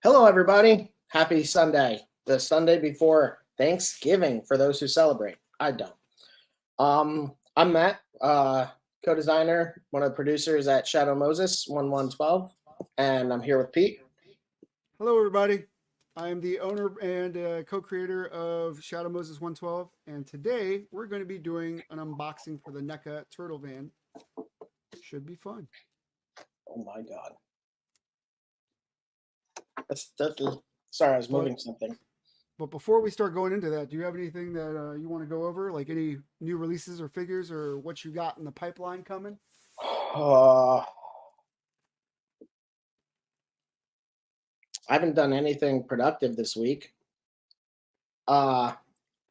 Hello, everybody. Happy Sunday. The Sunday before Thanksgiving for those who celebrate. I don't. I'm Matt, co-designer, one of the producers at Shadow Moses 1112, and I'm here with Pete. Hello, everybody. I am the owner and co-creator of Shadow Moses 112, and today we're going to be doing an unboxing for the NECA Turtle Van. Should be fun. Oh my God. Sorry, I was moving something. But before we start going into that, do you have anything that you want to go over, like any new releases or figures, or what you got in the pipeline coming? I haven't done anything productive this week. My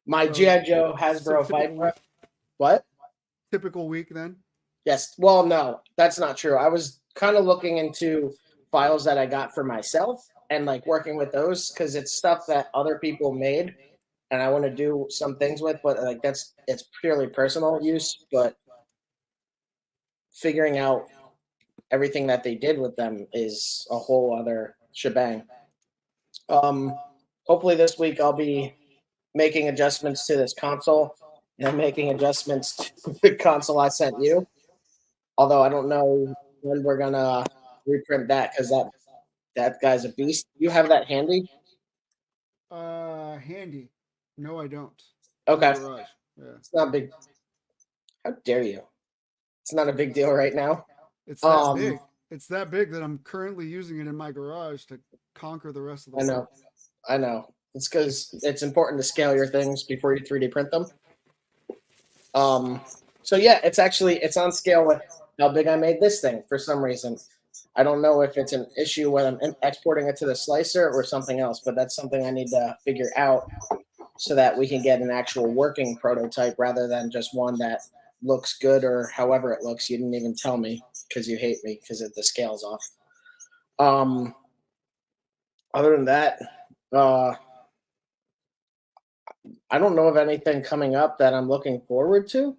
G.I. Joe Hasbro fight. What? Typical week then? Yes. Well, no, that's not true. I was kind of looking into files that I got for myself and like working with those because it's stuff that other people made and I want to do some things with, but like it's purely personal use. But figuring out everything that they did with them is a whole other shebang. Hopefully this week I'll be making adjustments to this console and making adjustments to the console I sent you. Although I don't know when we're gonna reprint that because that guy's a beast. You have that handy? Handy. No, I don't. Okay. Garage. Yeah. It's not big. How dare you? It's not a big deal right now. It's that big. It's that big that I'm currently using it in my garage to conquer the rest of the world. I know. It's because it's important to scale your things before you 3D print them. So yeah, it's on scale with how big I made this thing for some reason. I don't know if it's an issue when I'm exporting it to the slicer or something else, but that's something I need to figure out so that we can get an actual working prototype rather than just one that looks good or however it looks. You didn't even tell me because you hate me because the scale's off. Other than that, I don't know of anything coming up that I'm looking forward to.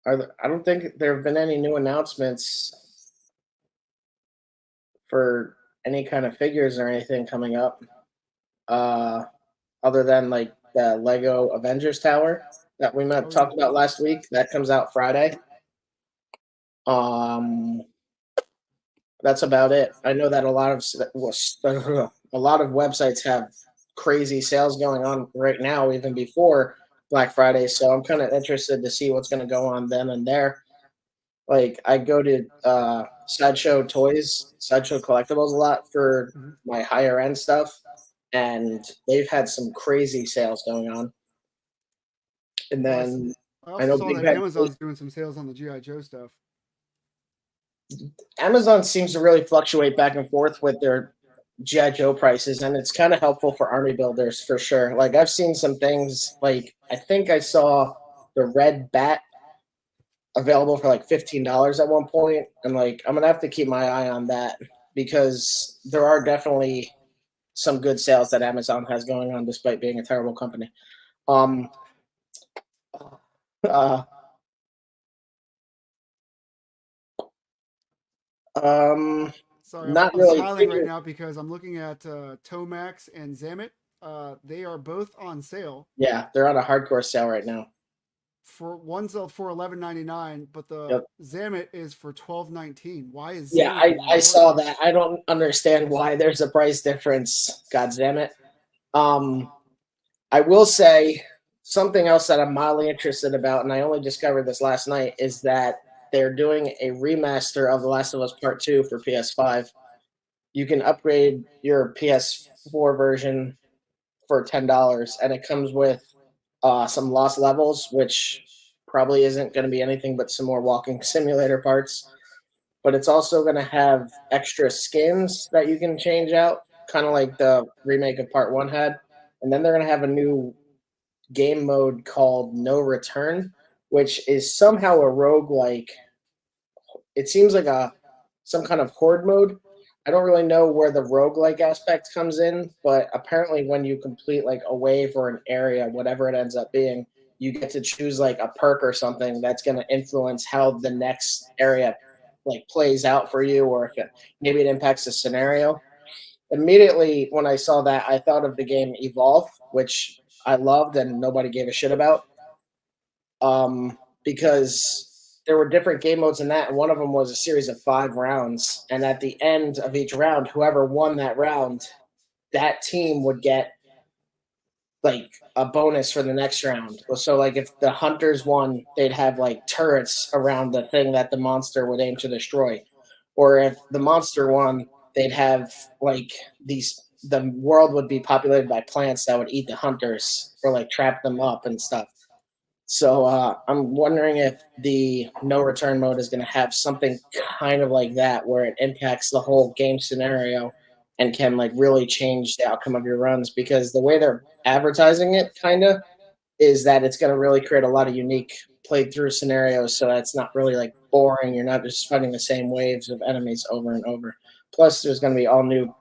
I don't think there have been any new announcements for any kind of figures or anything coming up, other than like the Lego Avengers Tower that we talked about last week. That comes out Friday. That's about it. I know that a lot of websites have crazy sales going on right now, even before Black Friday. So I'm kind of interested to see what's going to go on then and there. Like I go to Sideshow Toys, Sideshow Collectibles a lot for my higher end stuff, and they've had some crazy sales going on. And then I know saw that Amazon's doing some sales on the G.I. Joe stuff. Amazon seems to really fluctuate back and forth with their G.I. Joe prices, and it's kind of helpful for army builders for sure. Like I've seen some things, like I think I saw the Red Bat available for like $15 at one point, and like I'm gonna have to keep my eye on that because there are definitely some good sales that Amazon has going on despite being a terrible company. Sorry, not I'm really smiling right now because I'm looking at Tomax and Zamet. They are both on sale. Yeah, they're on a hardcore sale right now. For one's for $11.99, but the Zamet is for $12.19. Why is Zamet I saw that. I don't understand why there's a price difference. God damn it. I will say something else that I'm mildly interested about, and I only discovered this last night, is that they're doing a remaster of The Last of Us Part 2 for PS5. You can upgrade your PS4 version for $10, and it comes with some lost levels, which probably isn't going to be anything but some more walking simulator parts. But it's also going to have extra skins that you can change out, kind of like the remake of Part 1 had. And then they're going to have a new game mode called No Return, which is somehow a roguelike. It seems like some kind of horde mode. I don't really know where the roguelike aspect comes in, but apparently when you complete like a wave or an area, whatever it ends up being, you get to choose like a perk or something that's going to influence how the next area like plays out for you, or if maybe it impacts the scenario. Immediately when I saw that, I thought of the game Evolve, which I loved and nobody gave a shit about, because there were different game modes in that, and one of them was a series of 5 rounds, and at the end of each round, whoever won that round, that team would get like a bonus for the next round. So like if the hunters won, they'd have like turrets around the thing that the monster would aim to destroy. Or if the monster won, they'd have like the world would be populated by plants that would eat the hunters or like trap them up and stuff. So I'm wondering if the no return mode is going to have something kind of like that, where it impacts the whole game scenario and can like really change the outcome of your runs. Because the way they're advertising it, kind of, is that it's going to really create a lot of unique played through scenarios, so that's not really like boring. You're not just fighting the same waves of enemies over and over. Plus, there's going to be all new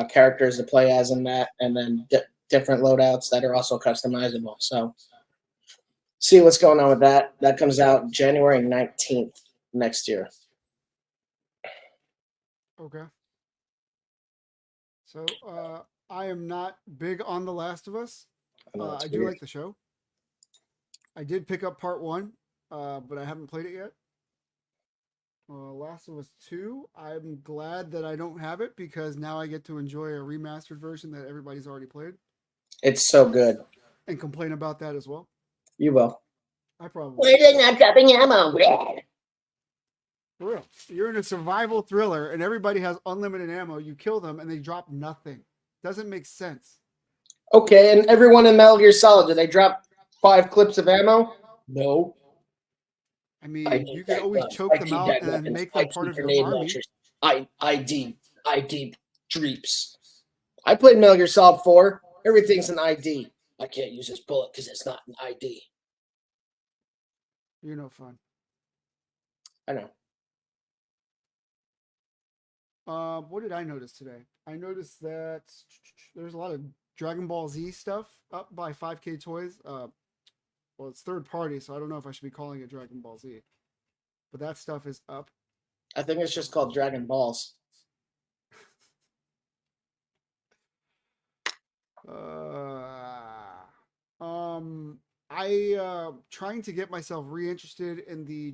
characters to play as in that, and then different loadouts that are also customizable. So see what's going on with that. That comes out January 19th next year. Okay. So I am not big on The Last of Us. I do like the show. I did pick up part 1, but I haven't played it yet. Last of Us 2, I'm glad that I don't have it because now I get to enjoy a remastered version that everybody's already played. It's so good. And complain about that as well. You will. I probably will. Why are they not dropping ammo? For real. You're in a survival thriller and everybody has unlimited ammo. You kill them and they drop nothing. Doesn't make sense. Okay, and everyone in Metal Gear Solid, did they drop 5 clips of ammo? No. I mean, you can always choke them out and then make them part of your army. ID dreeps. I played Metal Gear Solid 4. Everything's an ID. I can't use this bullet because it's not an ID. You're no fun. I know. What did I notice today? I noticed that there's a lot of Dragon Ball Z stuff up by 5K Toys. Well, it's third party, so I don't know if I should be calling it Dragon Ball Z. But that stuff is up. I think it's just called Dragon Balls. I trying to get myself reinterested in the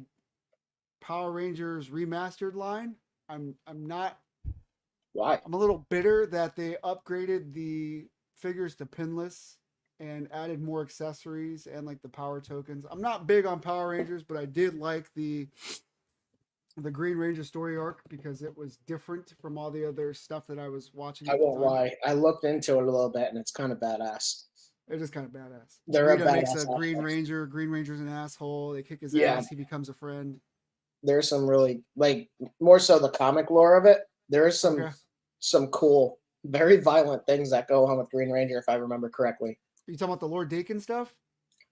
Power Rangers remastered line. I'm not. Why? I'm a little bitter that they upgraded the figures to pinless and added more accessories and like the power tokens. I'm not big on Power Rangers, but I did like the Green Ranger story arc because it was different from all the other stuff that I was watching. I won't lie. I looked into it a little bit and it's kind of badass. It is kind of badass. Rita makes a Green Ranger. Green Ranger's an asshole. They kick his ass. He becomes a friend. There's some really, like, more so the comic lore of it. There is some cool, very violent things that go on with Green Ranger, if I remember correctly. Are you talking about the Lord Dakin stuff?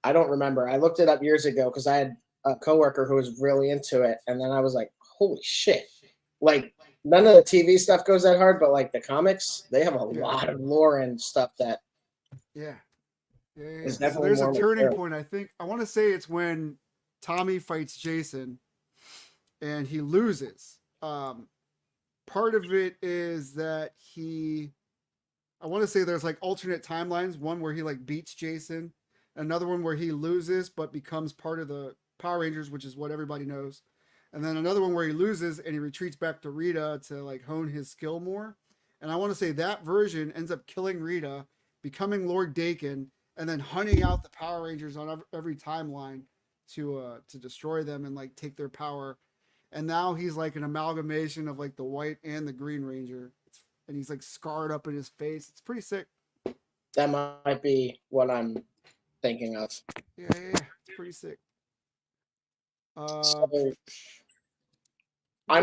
I don't remember. I looked it up years ago because I had a coworker who was really into it, and then I was like, holy shit. Like, none of the TV stuff goes that hard, but, like, the comics, they have a lot of lore and stuff that So there's a turning point, I think. I want to say it's when Tommy fights Jason, and he loses. Part of it is that I want to say there's like alternate timelines. One where he like beats Jason, another one where he loses but becomes part of the Power Rangers, which is what everybody knows. And then another one where he loses and he retreats back to Rita to like hone his skill more. And I want to say that version ends up killing Rita, becoming Lord Dakin, and then hunting out the Power Rangers on every timeline to destroy them and like take their power. And now he's like an amalgamation of like the white and the Green Ranger. And he's like scarred up in his face. It's pretty sick. That might be what I'm thinking of. Yeah. It's pretty sick. I'm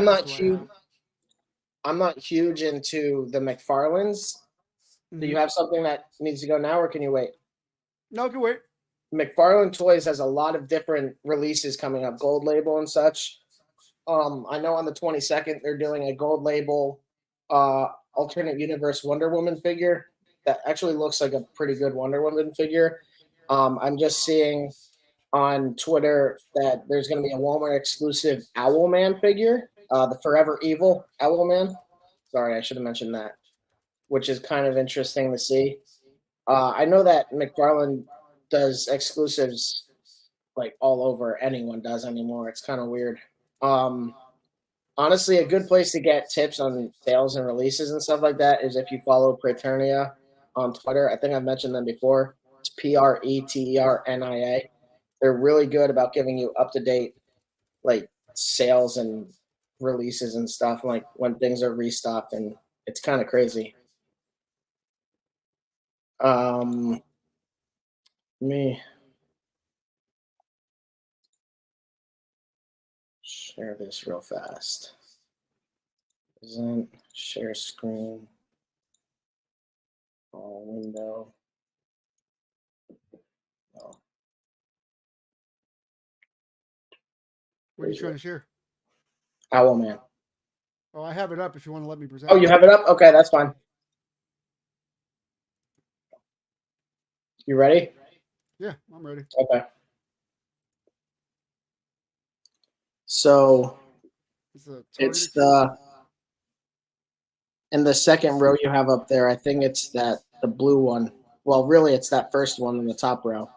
not huge. I'm not huge into the McFarlanes. Do you have something that needs to go now, or can you wait? No, I can wait. McFarlane Toys has a lot of different releases coming up, gold label and such. I know on the 22nd they're doing a gold label alternate universe Wonder Woman figure that actually looks like a pretty good Wonder Woman figure. I'm just seeing on Twitter that there's going to be a Walmart exclusive Owlman figure the Forever Evil Owlman. Sorry, I should have mentioned that, which is kind of interesting to see. I know that McFarlane does exclusives like all over. Anyone does anymore. It's kind of weird. Um, Honestly, a good place to get tips on sales and releases and stuff like that is if you follow Preternia on Twitter. I think I've mentioned them before. It's Preternia. They're really good about giving you up to date like sales and releases and stuff, like when things are restocked, and it's kind of crazy. Let me share this real fast. Present, share screen, all window. Oh, What are you trying to share? Owlman. Oh, I have it up if you want to let me present. Oh, you have it up? Okay, that's fine. You ready? Yeah, I'm ready. Okay. So it's the in the second row you have up there. I think it's that the blue one. Well, really, it's that first one in the top row.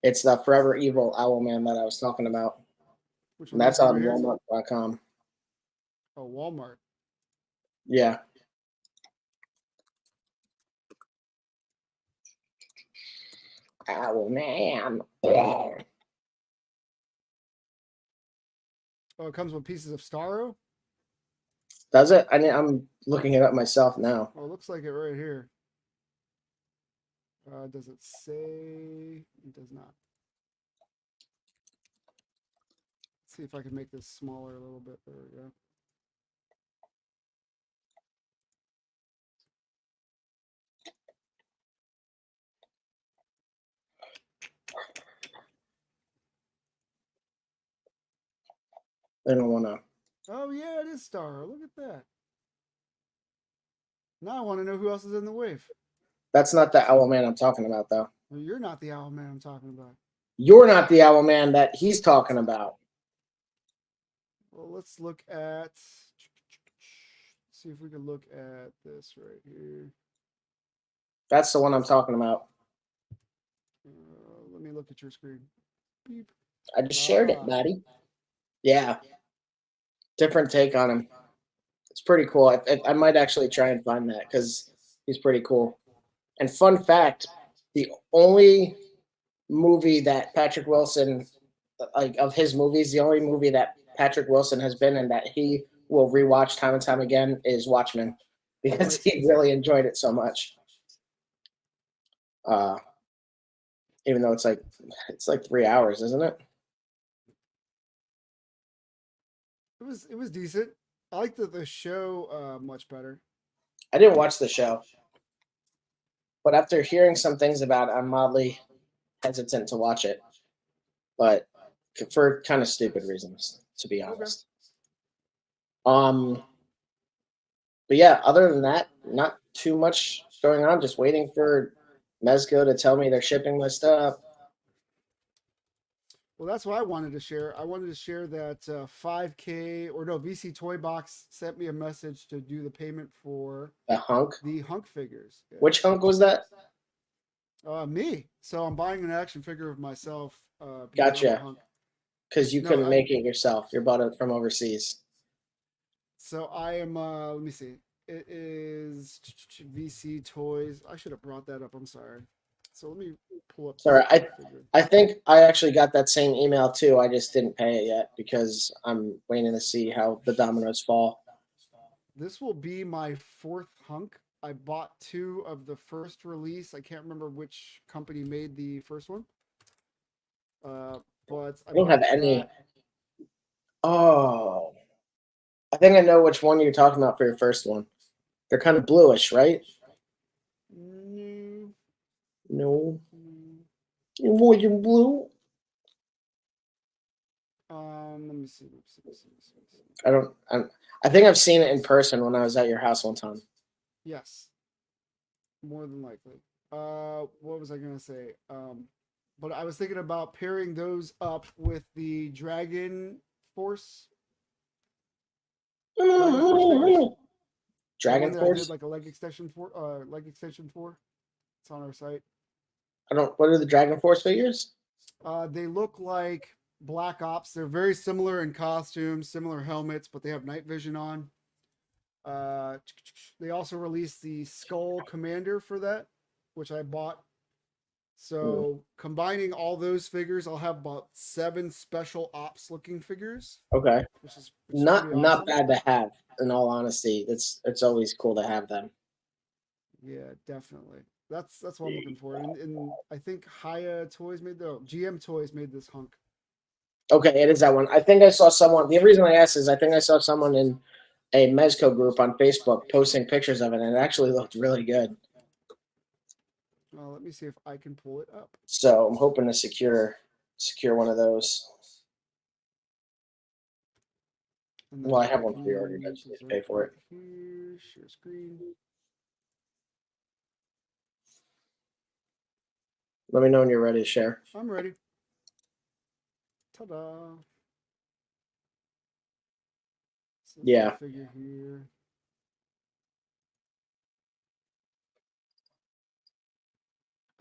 It's the Forever Evil Owlman that I was talking about. Which And one? that's This one on right here? Walmart.com. Oh, Walmart. Yeah. Owlman. Oh, it comes with pieces of Starro? Does it? I'm looking it up myself now. Oh, it looks like it right here. Does it say? It does not. Let's see if I can make this smaller a little bit. There we go. I don't want to. Oh, yeah, it is Starro. Look at that. Now I want to know who else is in the wave. That's not the Owlman I'm talking about, though. Well, you're not the owl man I'm talking about. You're not the Owlman that he's talking about. Well, let's look at. See if we can look at this right here. That's the one I'm talking about. Let me look at your screen. Beep. I just shared it, buddy. Yeah. Different take on him. It's pretty cool. I might actually try and find that because he's pretty cool. And fun fact, the only movie that Patrick Wilson, like of his movies, the only movie that Patrick Wilson has been in that he will rewatch time and time again is Watchmen because he really enjoyed it so much. Even though it's like 3 hours, isn't it? It was decent. I liked the show much better. I didn't watch the show, but after hearing some things about it, I'm mildly hesitant to watch it. But for kind of stupid reasons, to be honest. Okay. But yeah, other than that, not too much going on. Just waiting for Mezco to tell me they're shipping my stuff. Well, that's what I wanted to share. I wanted to share that 5K or no VC Toy Box sent me a message to do the payment for the hunk figures. Yeah. Which hunk was that? Me. So I'm buying an action figure of myself. Gotcha. Because you couldn't make it yourself. You bought it from overseas. So I am. Let me see. It is VC Toys. I should have brought that up. I'm sorry. So let me pull up. Sorry, I think I actually got that same email too. I just didn't pay it yet because I'm waiting to see how the dominoes fall. This will be my 4th hunk. I bought 2 of the first release. I can't remember which company made the first one. But I don't have any. Oh, I think I know which one you're talking about for your first one. They're kind of bluish, right? No. It wasn't blue. Let me see. I think I've seen it in person when I was at your house one time. Yes. More than likely. What was I gonna say? But I was thinking about pairing those up with the Dragon Force Dragon Force figures. The Dragon one that I did Force? like a leg extension for. It's on our site. I don't. What are the Dragon Force figures? They look like Black Ops. They're very similar in costumes, similar helmets, but they have night vision on. They also released the Skull Commander for that, which I bought. So combining all those figures, I'll have about 7 special ops looking figures. Okay. Which is Not pretty awesome. bad to have. In all honesty, it's always cool to have them. Yeah, definitely. That's what I'm looking for. And I think GM Toys made this hunk. Okay, it is that one. I think I saw someone. The reason I asked is I think I saw someone in a Mezco group on Facebook posting pictures of it, and it actually looked really good. Let me see if I can pull it up. So I'm hoping to secure one of those. Well, I have one pre-ordered. I just need to pay for it. Here, share screen. Let me know when you're ready to share. I'm ready. Ta-da! So yeah. Figure here.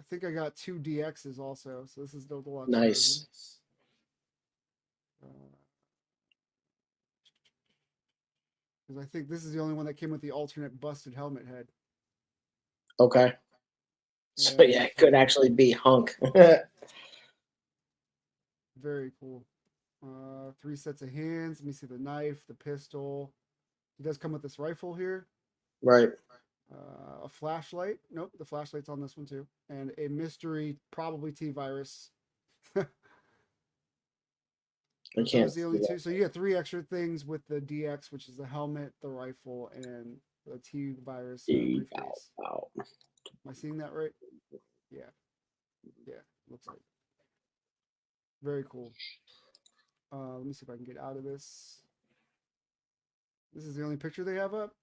I think I got 2 DXs also, so this is the deluxe Nice. version. Because I think this is the only one that came with the alternate busted helmet head. Okay. So yeah, it could actually be hunk. Very cool. 3 sets of hands. Let me see the knife, the pistol. He does come with this rifle here. Right. A flashlight. Nope, the flashlight's on this one too. And a mystery, probably T-virus. Those are the only 2. So you get 3 extra things with the DX, which is the helmet, the rifle, and the T-virus briefcase. Am I seeing that right? Yeah. Yeah, looks like. Very cool. Let me see if I can get out of this. This is the only picture they have up?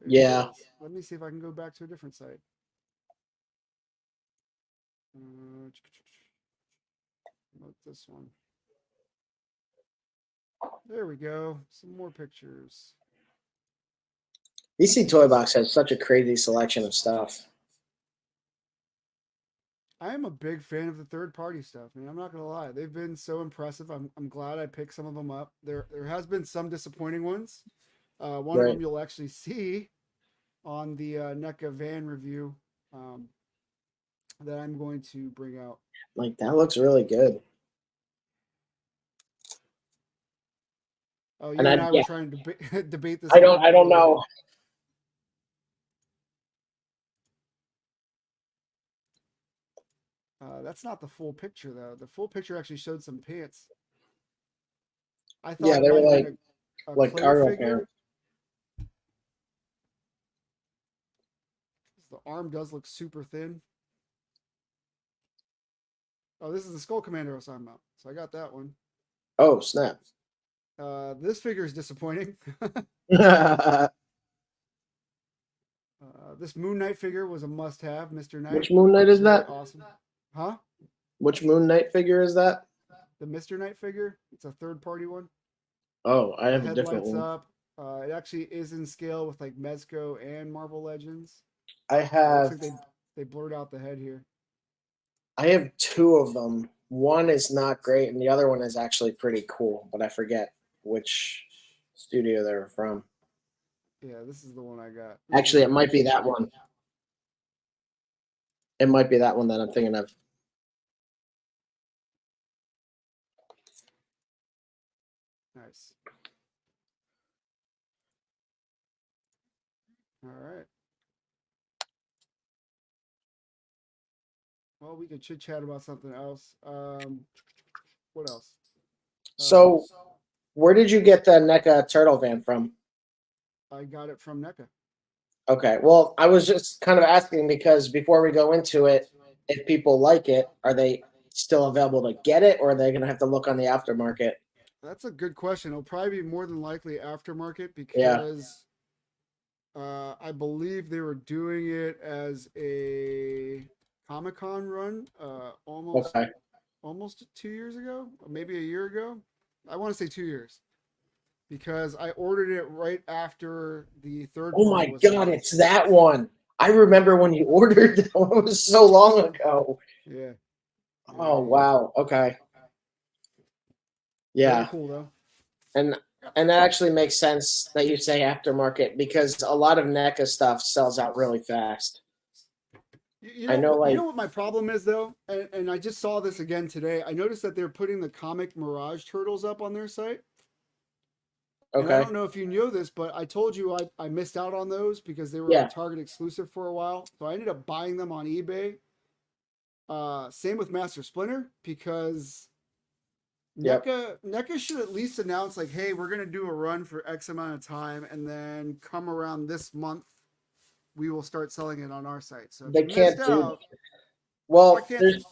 Yeah. Let me see if I can go back to a different site. Not this one. There we go. Some more pictures. DC Toy Box has such a crazy selection of stuff. I am a big fan of the third-party stuff, man. I'm not gonna lie; they've been so impressive. I'm glad I picked some of them up. There has been some disappointing ones. One of them you'll actually see on the NECA van review that I'm going to bring out. Like that looks really good. Oh, you and I were trying to debate this. I don't know. That's not the full picture, though. The full picture actually showed some pants. I thought they were like a cargo figure. pants. The arm does look super thin. Oh, this is the Skull Commander I was talking about. So I got that one. Oh, snap. This figure is disappointing. This Moon Knight figure was a must-have, Mr. Knight. Which Moon Knight is that? Awesome. Huh? Which Moon Knight figure is that? The Mr. Knight figure. It's a third-party one. Oh, I have a different one. Up. It actually is in scale with like Mezco and Marvel Legends. I have. Looks like they blurred out the head here. I have 2 of them. One is not great, and the other one is actually pretty cool, but I forget which studio they're from. Yeah, this is the one I got. Actually, it might be that one. It might be that one that I'm thinking of. Nice. All right. Well, we could chit chat about something else. What else? So, where did you get the NECA turtle van from? I got it from NECA. Okay. Well, I was just kind of asking because before we go into it, if people like it, are they still available to get it, or are they going to have to look on the aftermarket? That's a good question. It'll probably be more than likely aftermarket because I believe they were doing it as a Comic-Con run almost 2 years ago, or maybe a year ago. I want to say 2 years. because I ordered it right after the third Oh party my was God, announced. it's that one. I remember when you ordered that one. It was so long ago. Yeah, Oh yeah. wow. Okay. Very Yeah. cool though. And and that actually makes sense that you say aftermarket because a lot of NECA stuff sells out really fast. I know You like know what my problem is though, and I just saw this again today. I noticed that they're putting the comic Mirage turtles up on their site, and I okay. don't know if you know this, but I told you I missed out on those because they were Yeah. like Target exclusive for a while. So I ended up buying them on eBay. Same with Master Splinter because Yep. NECA should at least announce like, hey, we're gonna do a run for X amount of time, and then come around this month, we will start selling it on our site. So if They you missed can't do that. out, why Well, can't they?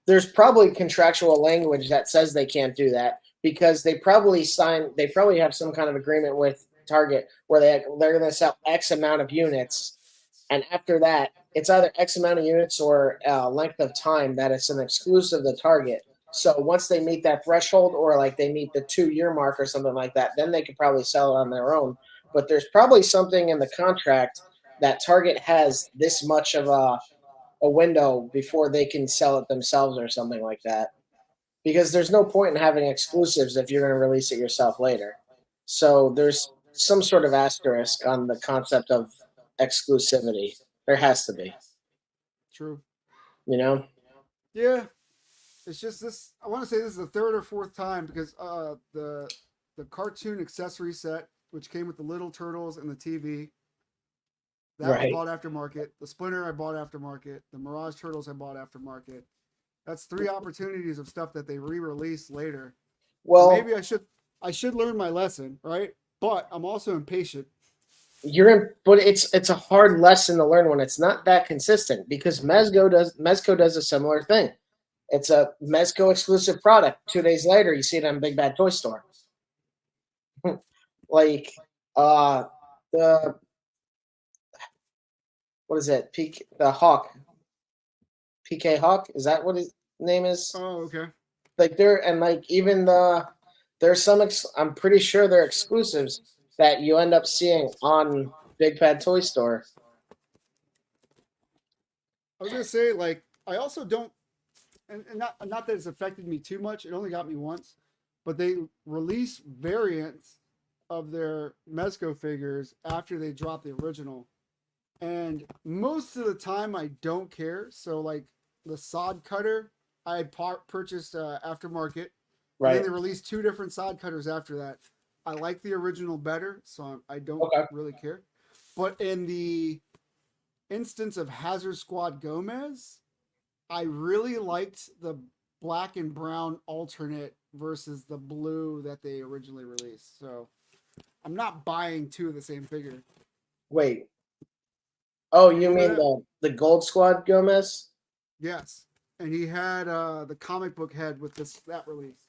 there's probably contractual language that says they can't do that because they probably have some kind of agreement with Target where they're going to sell X amount of units, and after that it's either X amount of units or length of time that it's an exclusive to Target. So once they meet that threshold or like they meet the 2 year mark or something like that, then they could probably sell it on their own. But there's probably something in the contract that Target has this much of a window before they can sell it themselves or something like that. Because there's no point in having exclusives if you're going to release it yourself later. So there's some sort of asterisk on the concept of exclusivity. There has to be, True. you know? Yeah, it's just this. I want to say this is the third or fourth time because the cartoon accessory set, which came with the little turtles and the TV, that was Right. bought aftermarket. The Splinter I bought aftermarket. The Mirage Turtles I bought aftermarket. That's three opportunities of stuff that they re-release later. And Well, maybe I should learn my lesson, right? But I'm also impatient. you're in, but it's a hard lesson to learn when it's not that consistent because Mezco does a similar thing. It's a Mezco exclusive product. 2 days later, you see it on Big Bad Toy Store. Like uh the what is it? The Hawk. PK Hawk? Is that what his name is? Oh, okay. Like there and like even there's I'm pretty sure they're exclusives that you end up seeing on Big Bad Toy Store. I was gonna say like I also don't, and not that it's affected me too much. It only got me once, but they release variants of their Mezco figures after they drop the original, and most of the time I don't care. So like the sod cutter, I purchased aftermarket, and then Right. they released two different sod cutters after that. I like the original better, so I don't Okay. really care. But in the instance of Hazard Squad Gomez, I really liked the black and brown alternate versus the blue that they originally released. So I'm not buying two of the same figure. Wait. Oh, you Remember mean that? the Gold Squad Gomez? Yes. And he had the comic book head with that release.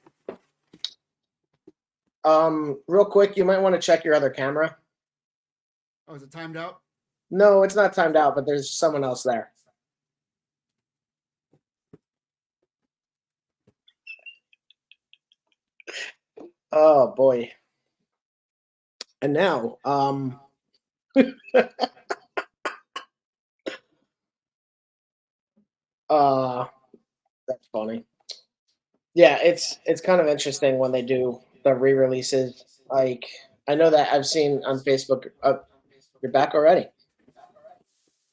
Real quick, you might want to check your other camera. Oh, is it timed out? No, it's not timed out, but there's someone else there. Oh boy. And now, uh that's funny. Yeah, it's kind of interesting when they do the re-releases. Like I know that I've seen on Facebook. You're back already.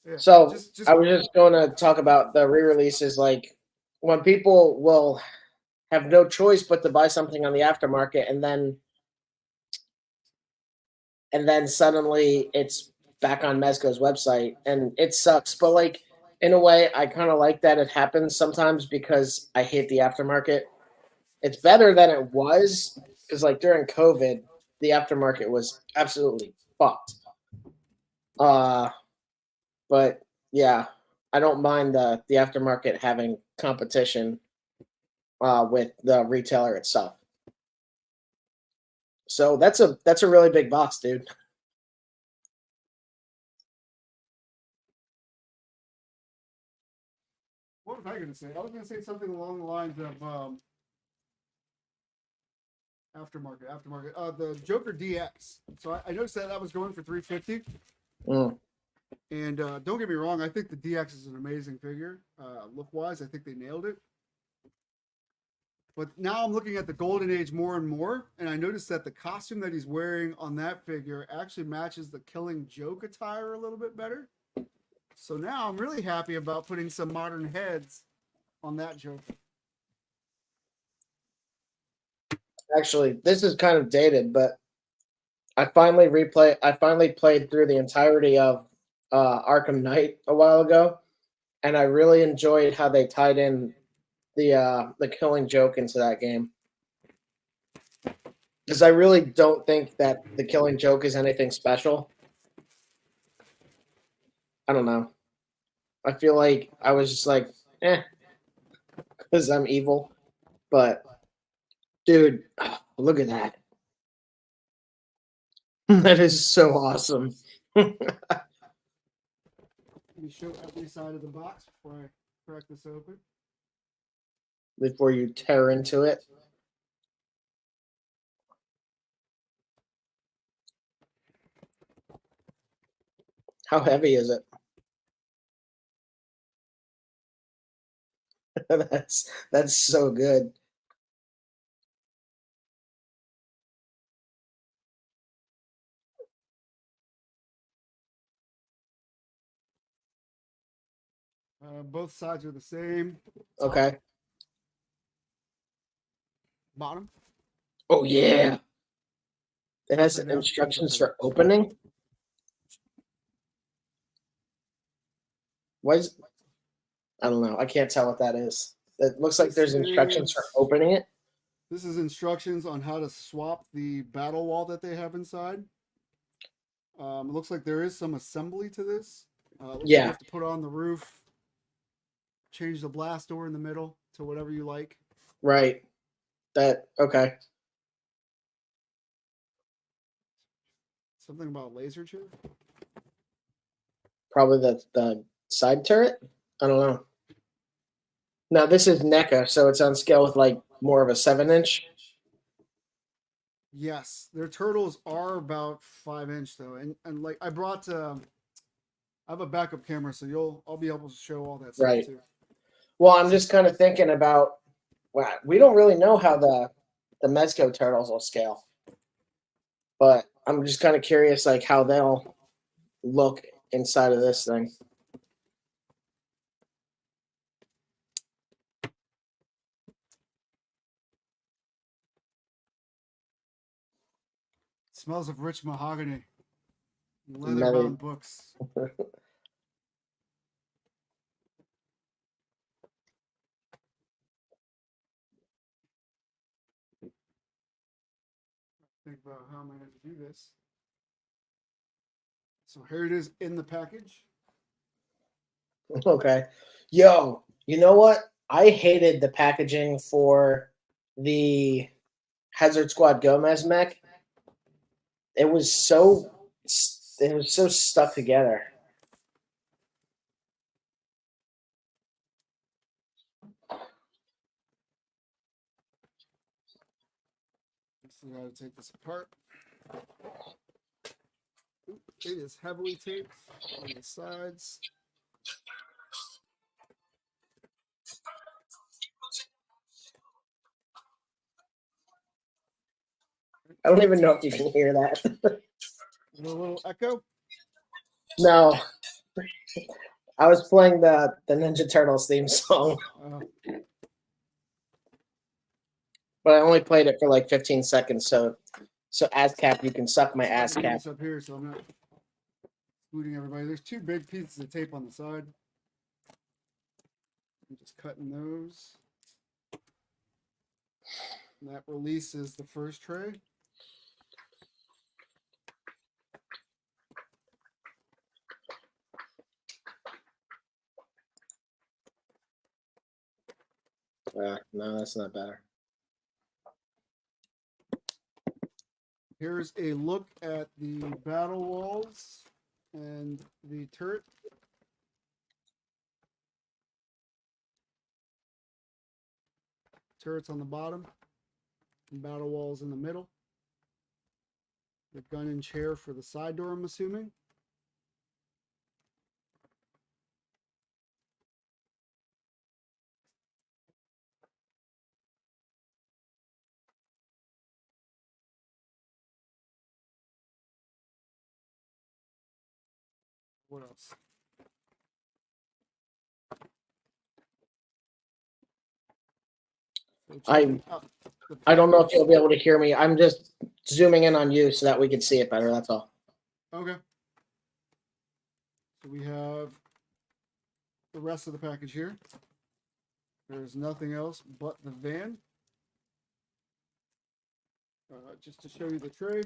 Yeah. So Just I was just going to talk about the re-releases. Like when people will have no choice but to buy something on the aftermarket, and then suddenly it's back on Mezco's website, and it sucks. But like in a way, I kind of like that it happens sometimes because I hate the aftermarket. It's better than it was because like during COVID, the aftermarket was absolutely fucked. Uh, but yeah, I don't mind the aftermarket having competition with the retailer itself. So that's a really big box, dude. what was I going to say? I was going to say something along the lines of Aftermarket. The Joker DX. So I noticed that was going for 350. Mm. And don't get me wrong, I think the DX is an amazing figure. Look wise, I think they nailed it. But now I'm looking at the Golden Age more and more, and I noticed that the costume that he's wearing on that figure actually matches the Killing Joke attire a little bit better. So now I'm really happy about putting some modern heads on that Joker. Actually, this is kind of dated, but I finally played through the entirety of Arkham Knight a while ago, and I really enjoyed how they tied in the Killing Joke into that game. Because I really don't think that the Killing Joke is anything special. I don't know. I feel like I was just like, because I'm evil. But dude, look at that. That is so awesome. Let me show every side of the box before I crack this open. Before you tear into it. How heavy is it? that's so good. Both sides are the same. Okay. Bottom. Oh yeah. It has Upside down. instructions Upside for opening. Why is I don't know. I can't tell what that is. It looks like there's instructions for opening it. This is instructions on how to swap the battle wall that they have inside. It looks like there is some assembly to this. Looks like you have to put on the roof, change the blast door in the middle to whatever you like. Right. Okay. Something about laser chip? Probably the side turret? I don't know. Now this is NECA, so it's on scale with like more of a 7-inch. Yes, their turtles are about 5-inch though, and like I brought, I have a backup camera, so I'll be able to show all that stuff Right. too. Well, I'm just kind of thinking about. Wow, we don't really know how the Mezco turtles will scale, but I'm just kind of curious, like how they'll look inside of this thing. Smells of rich mahogany, leather-bound books. Think about how I'm going to do this. So here it is in the package. Okay. Yo, you know what? I hated the packaging for the Hazard Squad Gomez mech. It was so stuck together. So I got to take this apart. It is heavily taped on the sides. I don't even know if you can hear that. A little echo. No. I was playing the Ninja Turtles theme song. But I only played it for like 15 seconds, so ASCAP, you can suck my ass cap. This up here, so I'm not excluding everybody. There's two big pieces of tape on the side. I'm just cutting those. And that releases the first tray. No, that's not better. Here's a look at the battle walls and the turret. Turret's on the bottom. Battle walls in the middle. The gun and chair for the side door, I'm assuming. What else? I don't know if you'll be able to hear me. I'm just zooming in on you so that we can see it better. That's all. Okay. So we have the rest of the package here. There's nothing else but the van. Just to show you the tray.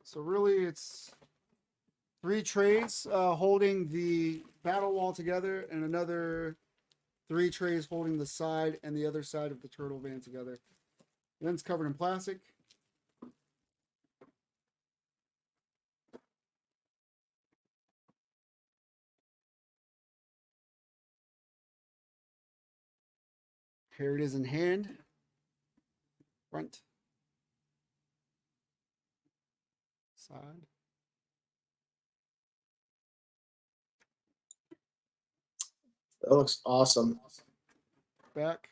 So really it's 3 trays holding the battle wall together and another 3 trays holding the side and the other side of the turtle van together. And then it's covered in plastic. Here it is in hand. Front. Side. It looks awesome. Back.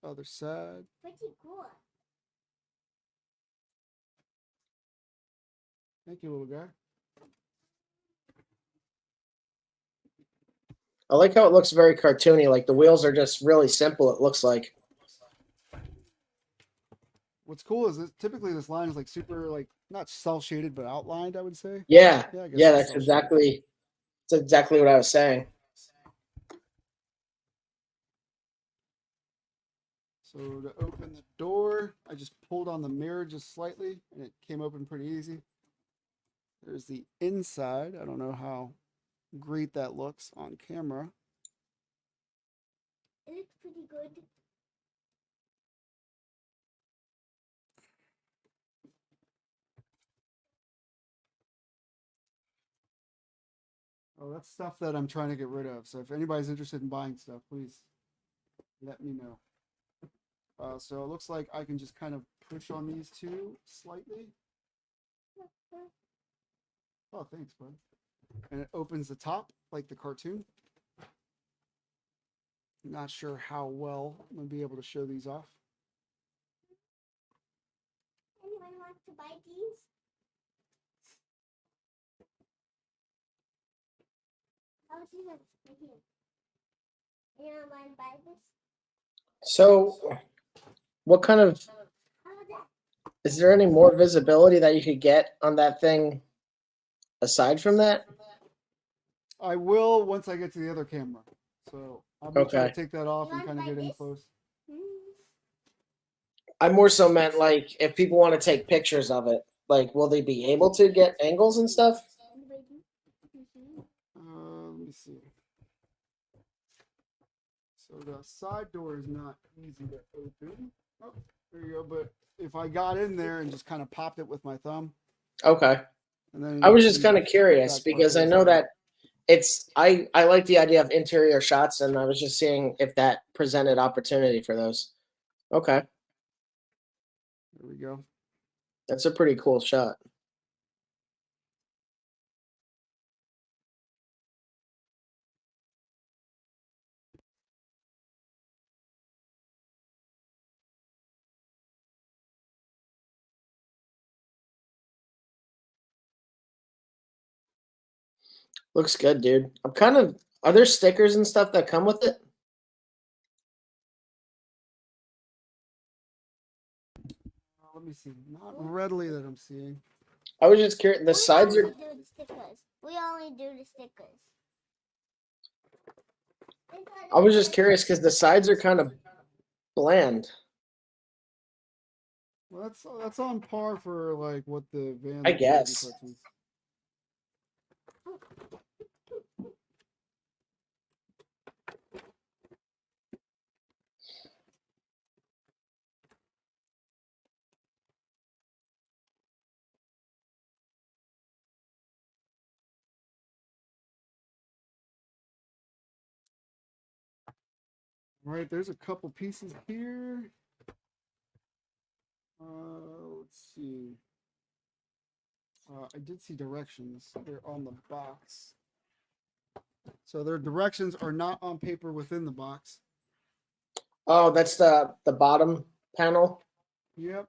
Other side. Pretty cool. Thank you, little guy. I like how it looks very cartoony. Like the wheels are just really simple, it looks like. What's cool is that typically this line is like super, like, not cell shaded, but outlined, I would say. Yeah. I guess Yeah, it's that's cel-shaded. exactly what I was saying. So to open the door, I just pulled on the mirror just slightly and it came open pretty easy. There's the inside. I don't know how great that looks on camera. It looks pretty good. Oh, that's stuff that I'm trying to get rid of. So if anybody's interested in buying stuff, please let me know. So it looks like I can just kind of push on these two slightly. Oh, thanks, bud. And it opens the top like the cartoon. Not sure how well I'm going to be able to show these off. Anyone wants to buy these? Oh, these are pretty. Anyone want to buy this? So what kind of How about that? is there any more visibility that you could get on that thing aside from that? I will once I get to the other camera. So I'm going to try to Okay. take that off You and kind of wanna get buy in this? close. I more so meant like if people want to take pictures of it, like will they be able to get angles and stuff? Let me see. So the side door is not easy to open. Oh, there you go. But if I got in there and just kind of popped it with my thumb, Okay. and then I was you just can kind of curious back part because I know basically. that it's I like the idea of interior shots and I was just seeing if that presented opportunity for those. Okay. There we go. That's a pretty cool shot. Looks good, dude. I'm kind of are there stickers and stuff that come with it? Let me see. Not readily that I'm seeing. I was just curious. The We sides only are do the stickers. We only do the stickers. I was just curious because the sides are kind of bland. Well, that's on par for like what the van I looks like in guess. cartoons. All right, there's a couple pieces here. Let's see. I did see directions. They're on the box. So their directions are not on paper within the box. Oh, that's the bottom panel. Yep.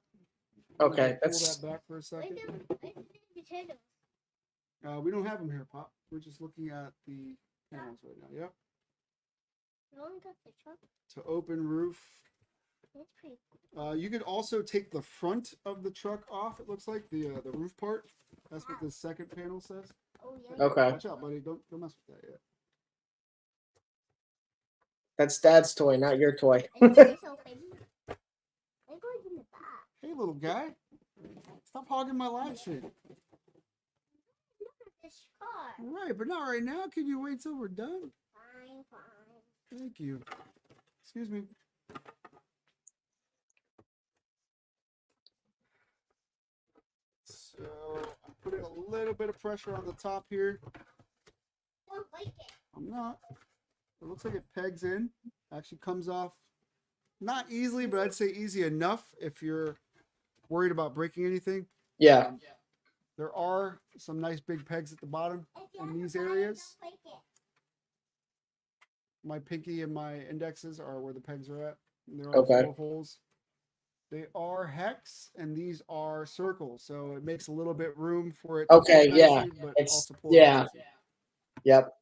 Okay, Pull that's that back for a second. Where's the potatoes? We don't have them here, Pop. We're just looking at the panels right now. Yep. You only got the truck. To open roof. That's pretty cool. You could also take the front of the truck off. It looks like the roof part. That's what the second panel says. Oh yeah. okay. Watch out, buddy. Don't mess with that yet. That's Dad's toy, not your toy. I think it's open. I go in the back. Hey, little guy. Stop hogging my live stream. Look at this car. All right, but not right now. Can you wait till we're done? Fine, fine. Thank you. Excuse me. So I'm putting a little bit of pressure on the top here. Don't like it. I'm not. It looks like it pegs in. Actually comes off not easily, but I'd say easy enough if you're worried about breaking anything. Yeah. There are some nice big pegs at the bottom If you in have a these fire, areas. don't like it. My pinky and my indexes are where the pegs are at. There are Okay. 4 holes. They are hex and these are circles, so it makes a little bit room for it to Okay, fit yeah. nicely, but It's also pull it yeah. nicely. Yep.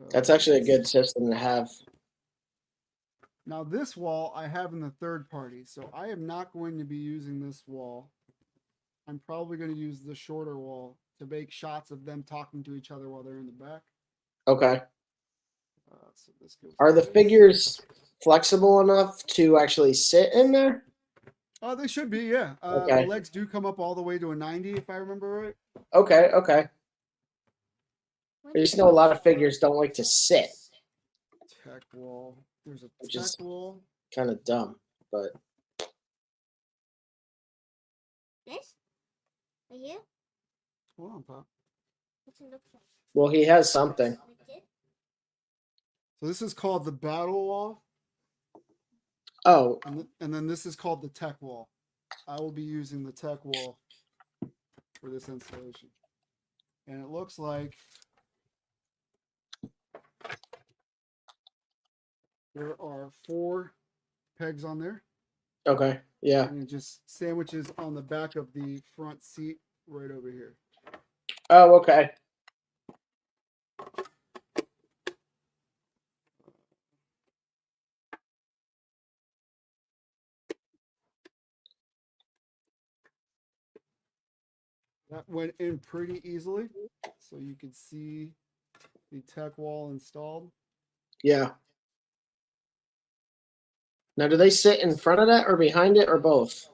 That's actually a good system to have. Now this wall I have in the third party, so I am not going to be using this wall. I'm probably going to use the shorter wall to make shots of them talking to each other while they're in the back. Okay. So this goes Are the like this. figures flexible enough to actually sit in there? Oh, they should be, yeah. Okay. The legs do come up all the way to a 90, if I remember right. Okay, okay. What I is just know a lot of figures don't like to sit, Tech wall. There's a Which tech is- wall. kind of dumb. But this? Right here? Hold on, Pop. What's it look like? well, he has something. Like this? So this is called the battle wall, Oh, and then this is called the tech wall. I will be using the tech wall for this installation. And it looks like there are 4 pegs on there. okay. Yeah. And it just sandwiches on the back of the front seat right over here. Oh, okay. That went in pretty easily. So you can see the tech wall installed. Yeah. Now, do they sit in front of that or behind it or both?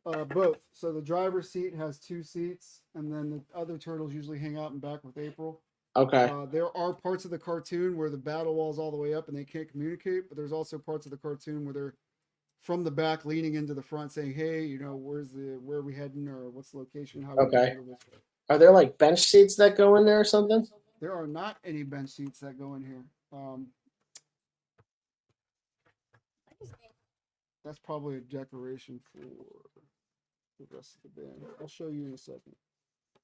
Both. So the driver's seat has 2 seats, and then the other turtles usually hang out in back with April. Okay. There are parts of the cartoon where the battle wall's all the way up and they can't communicate, but there's also parts of the cartoon where they're from the back leaning into the front saying, hey, you know, where are we heading, or what's the location, how do we Okay. handle this? Are there like bench seats that go in there or something? There are not any bench seats that go in here. What is this? That's probably a decoration for the rest of the band. I'll show you in a second.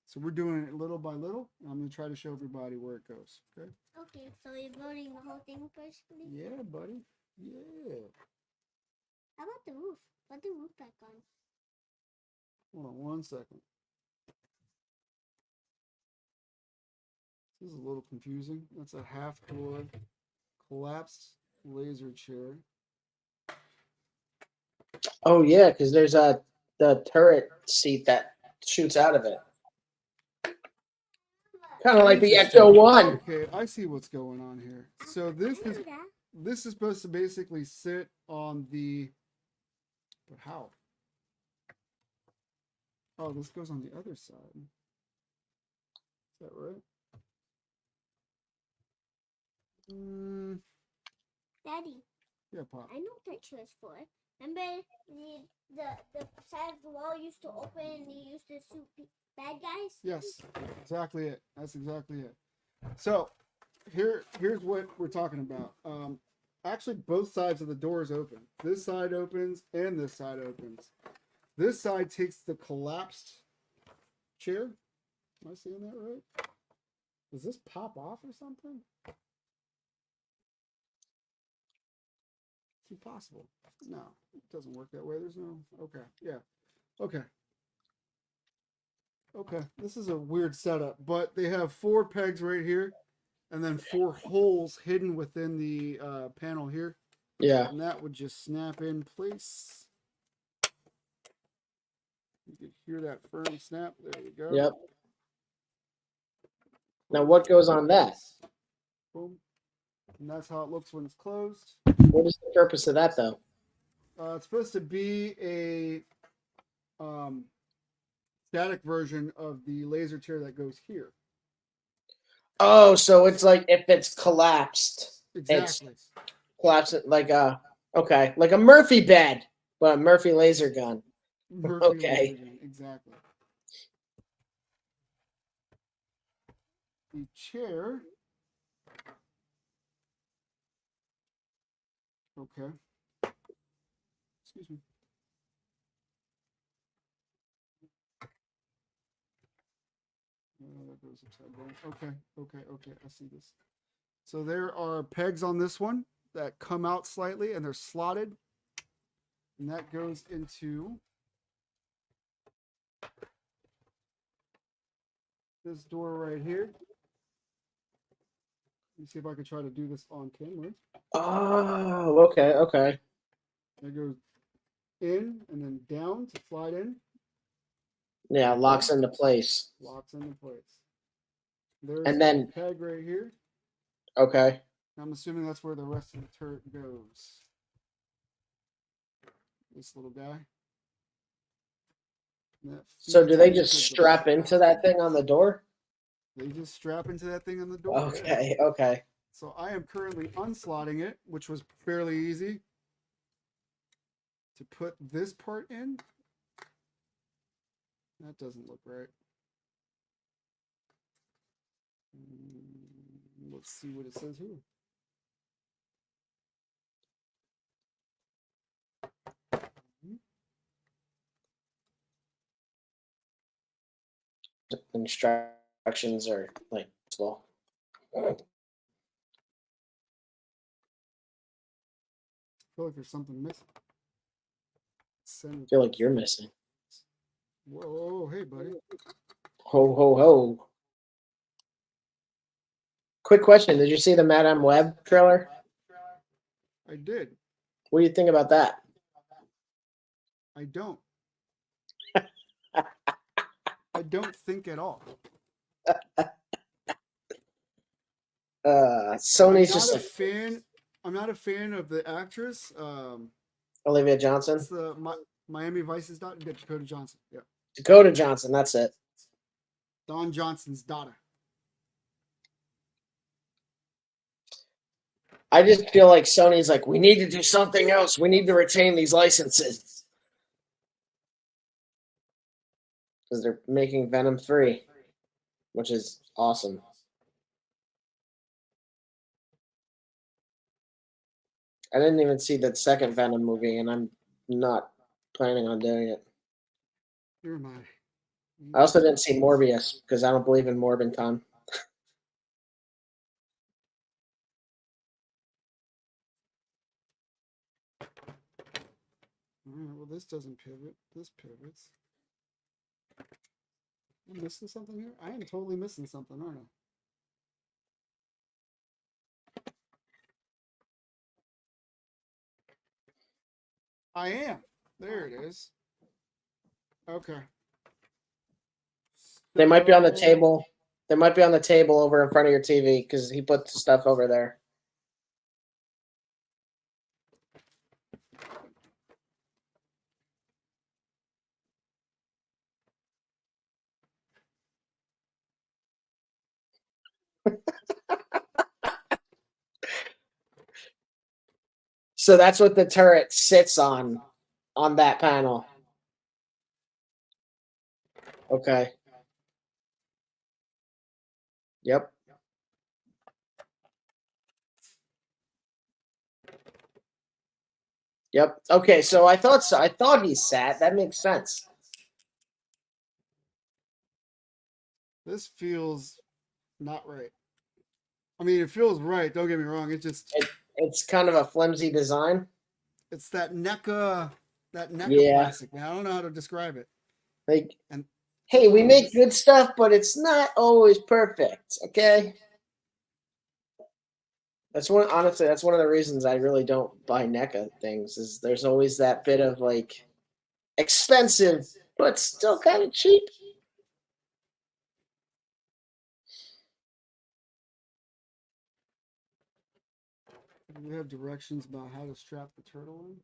So we're doing it little by little. I'm going to try to show everybody where it goes. Okay? Okay, so you're building the whole thing first, please? Yeah, buddy. Yeah. How about the roof? Put the roof back on. Hold on 1 second. This is a little confusing. That's a half door collapsed laser chair. Oh yeah, because there's the turret seat that shoots out of it, kind of like the Interesting. Ecto-1. Okay, I see what's going on here. So this I is knew that. this is supposed to basically sit on the, but how? Oh, this goes on the other side. Is that right? Daddy, Yeah, Pop. I know what that chair is for. Remember the side of the wall used to open and you used to bad guys? Yes, exactly it. That's exactly it. So here's what we're talking about. Actually, both sides of the doors open. This side opens and this side opens. This side takes the collapsed chair. Am I seeing that right? Does this pop off or something? It's impossible. No, it doesn't work that way. There's no. Okay. Yeah. Okay. Okay. This is a weird setup, but they have 4 pegs right here, and then 4 holes hidden within the panel here. Yeah. And that would just snap in place. You can hear that firm snap. There we go. Yep. Now, what goes on that? Boom. And that's how it looks when it's closed. What is the purpose of that, though? It's supposed to be a static version of the laser chair that goes here. Oh, so it's like if it's collapsed, Exactly. it's collapsed like a like a Murphy bed, but a Murphy laser gun. Murphy Okay. laser gun. Exactly. The chair. Okay. Excuse me. That goes upside down. Okay. I see this. So there are pegs on this one that come out slightly and they're slotted. And that goes into this door right here. Let me see if I can try to do this on camera. Oh, okay. It goes in and then down to slide in. Yeah, locks into place. Locks into place. There's And then- a peg right here. Okay. I'm assuming that's where the rest of the turret goes. This little guy. And that So do they feeds just into the- strap into that thing on the door? They just strap into that thing on the door. Okay, okay. So I am currently unslotting it, which was fairly easy. To put this part in. That doesn't look right. Let's see what it says here. Instructions are like slow. I feel like there's something missing. I feel like you're missing. Whoa, hey, buddy. Ho, ho, ho. Quick question. Did you see the Madame Web trailer? I did. What do you think about that? I don't. I don't think at all. Sony's just a like fan. I'm not a fan of the actress. Olivia Johnson. It's the Miami Vice's daughter, Dakota Johnson. Yeah, Dakota Johnson, that's it. Don Johnson's daughter. I just feel like Sony's like, we need to do something else. We need to retain these licenses. Because they're making Venom 3, which is awesome. I didn't even see that second Venom movie, and I'm not planning on doing it. Here am I. I also didn't see Morbius, because I don't believe in Morbin-Con. All right, well, this doesn't pivot. This pivots. I'm missing something here? I am totally missing something, aren't I? I am. There it is. Okay. They might be on the So- table. They might be on the table over in front of your TV, because he put the stuff over there. So that's what the turret sits on that panel. Okay. Yep. Yep. Okay, so I thought so. I thought he sat. That makes sense. This feels not right. I mean, it feels right. Don't get me wrong. It's kind of a flimsy design. It's that NECA Yeah. plastic, man. I don't know how to describe it. Like, And hey, we make good stuff, but it's not always perfect. Okay. Honestly, that's one of the reasons I really don't buy NECA things. Is there's always that bit of like expensive, but still kind of cheap. we have directions about how to strap the turtle in.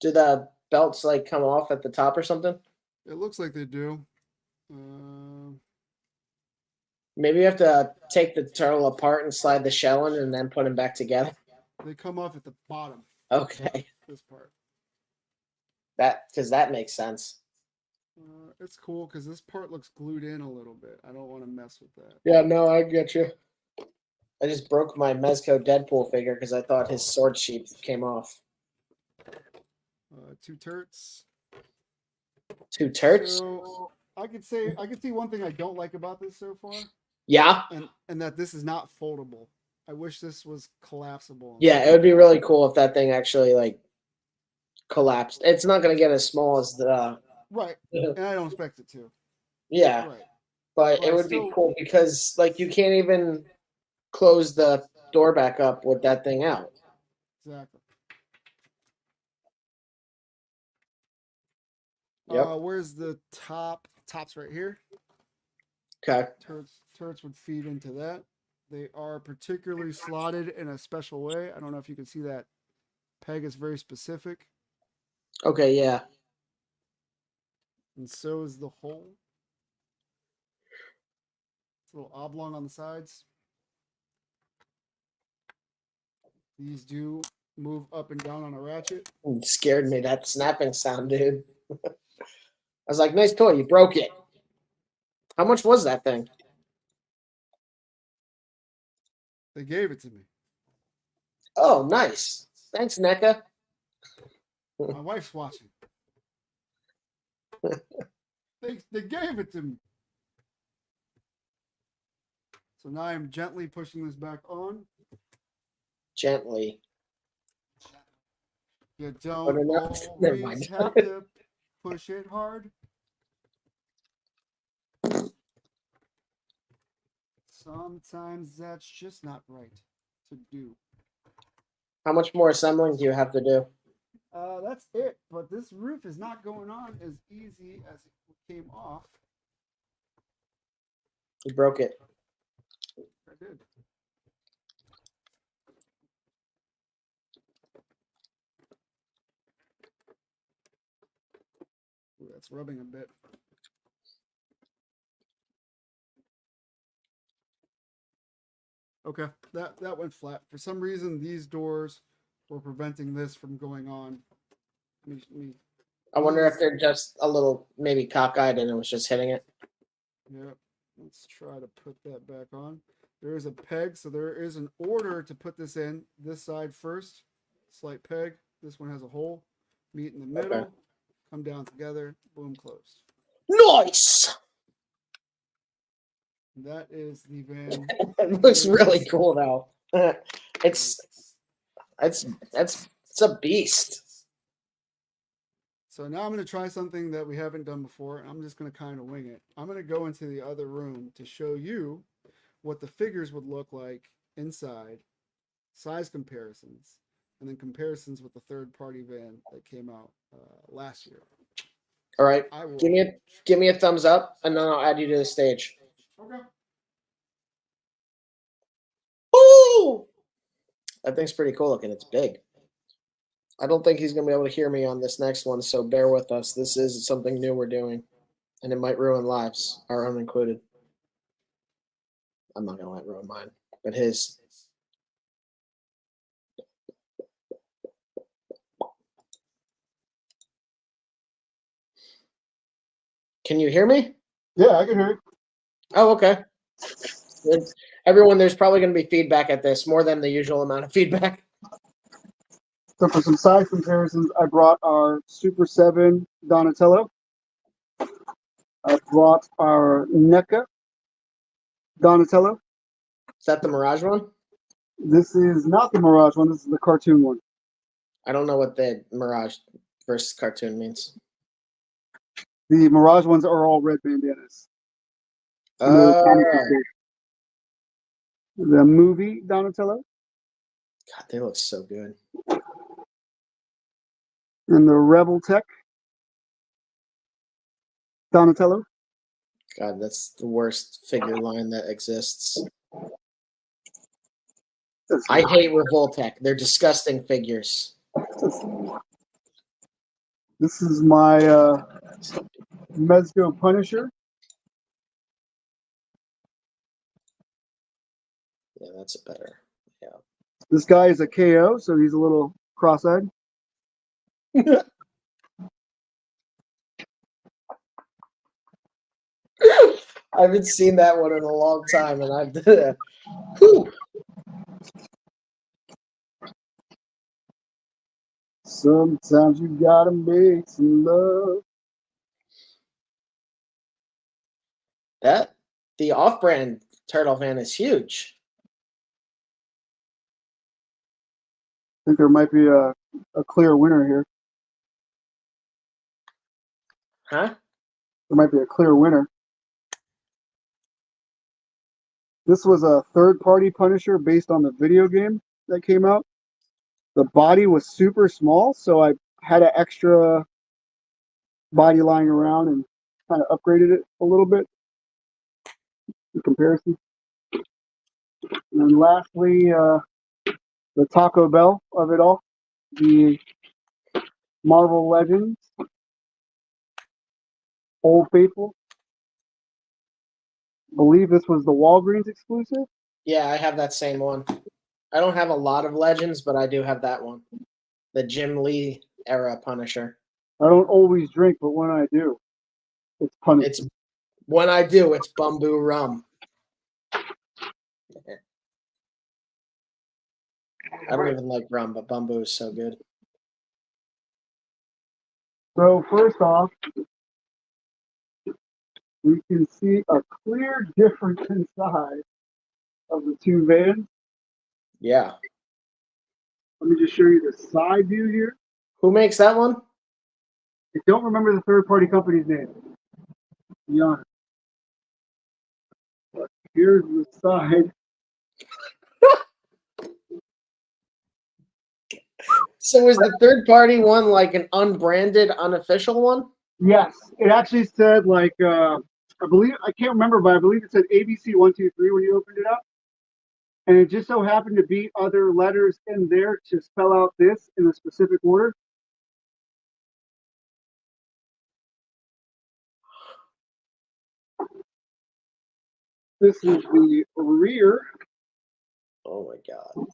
Do the belts like come off at the top or something? It looks like they do. Maybe you have to take the turtle apart and slide the shell in and then put them back together. They come off at the bottom. Okay. This part. Because that makes sense. It's cool because this part looks glued in a little bit. I don't want to mess with that. Yeah, no, I get you. I just broke my Mezco Deadpool figure because I thought his sword sheath came off. 2 turrets. 2 turrets? So I could see one thing I don't like about this so far. Yeah. And that this is not foldable. I wish this was collapsible. Yeah, it would be really cool if that thing actually like collapsed. It's not going to get as small as the right, and I don't expect it to. Yeah. Right. But it would be cool because like you can't even close the door back up with that thing out. Exactly. Yep. Where's the top? Top's right here. Okay. Turrets would feed into that. They are particularly slotted in a special way. I don't know if you can see that peg is very specific. Okay, yeah. And so is the hole. It's a little oblong on the sides. These do move up and down on a ratchet. It scared me, that snapping sound, dude. I was like, nice toy, you broke it. How much was that thing? They gave it to me. Oh, nice. Thanks, NECA. My wife's watching. They gave it to me. So now I'm gently pushing this back on. Gently. You don't Never always mind. have to push it hard. Sometimes that's just not right to do. How much more assembling do you have to do? That's it. But this roof is not going on as easy as it came off. You broke it. I did. Ooh, that's rubbing a bit. Okay, that went flat. For some reason, these doors were preventing this from going on. I wonder if they're just a little maybe cockeyed and it was just hitting it. Yep. Let's try to put that back on. There is a peg, so there is an order to put this in. This side first, slight peg. This one has a hole. Meet in the middle. Okay. Come down together. Boom, closed. Nice. That is the van. It looks really cool though. It's a beast. So now I'm going to try something that we haven't done before. And I'm just going to kind of wing it. I'm going to go into the other room to show you what the figures would look like inside, size comparisons, and then comparisons with the third-party van that came out last year. All right, give me a thumbs up, and then I'll add you to the stage. Okay. Ooh, that thing's pretty cool looking. It's big. I don't think he's gonna be able to hear me on this next one, so bear with us. This is something new we're doing, and it might ruin lives, our own included. I'm not gonna let it ruin mine, but his. Can you hear me? Yeah, I can hear you. Oh, okay. Everyone, there's probably going to be feedback at this, more than the usual amount of feedback. So for some size comparisons, I brought our Super 7 Donatello. I brought our NECA Donatello. Is that the Mirage one? This is not the Mirage one. This is the cartoon one. I don't know what the Mirage versus cartoon means. The Mirage ones are all red bandanas. God, The movie Donatello they look so good. and the Rebel Tech Donatello. God, that's the worst figure line that exists. I hate Revoltech. They're disgusting figures. This is my Mezco Punisher. Yeah, that's a better. Yeah. This guy is a KO, so he's a little cross-eyed. I haven't seen that one in a long time, and I've. Whew. Sometimes you gotta make some love. The off-brand turtle van is huge. I think there might be a clear winner here. Huh? There might be a clear winner. This was a third-party Punisher based on the video game that came out. The body was super small, so I had an extra body lying around and kind of upgraded it a little bit in comparison. And then lastly, the Taco Bell of it all, the Marvel Legends, Old Faithful. I believe this was the Walgreens exclusive. Yeah, I have that same one. I don't have a lot of Legends, but I do have that one. The Jim Lee era Punisher. I don't always drink, but when I do, it's Punisher. It's when I do, it's Bumbu rum. I don't even like rum, but Bumbu is so good. So first off, we can see a clear difference in size of the two vans. Yeah. Let me just show you the side view here. Who makes that one? I don't remember the third-party company's name, to be honest. But here's the side. So is the third party one like an unbranded, unofficial one? Yes, it actually said like I believe, I can't remember, but I believe it said ABC 123 when you opened it up, and it just so happened to be other letters in there to spell out this in a specific order. This is the rear. Oh my god.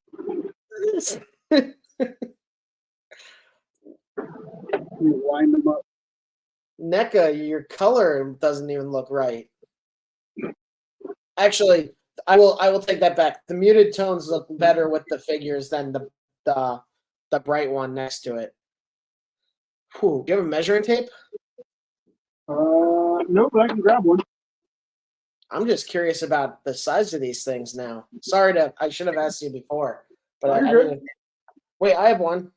Let me line them up. NECA, your color doesn't even look right. Actually, I will take that back. The muted tones look better with the figures than the bright one next to it. Whew. Do you have a measuring tape? Nope, but I can grab one. I'm just curious about the size of these things now. I should have asked you before, but I didn't. Wait, I have one.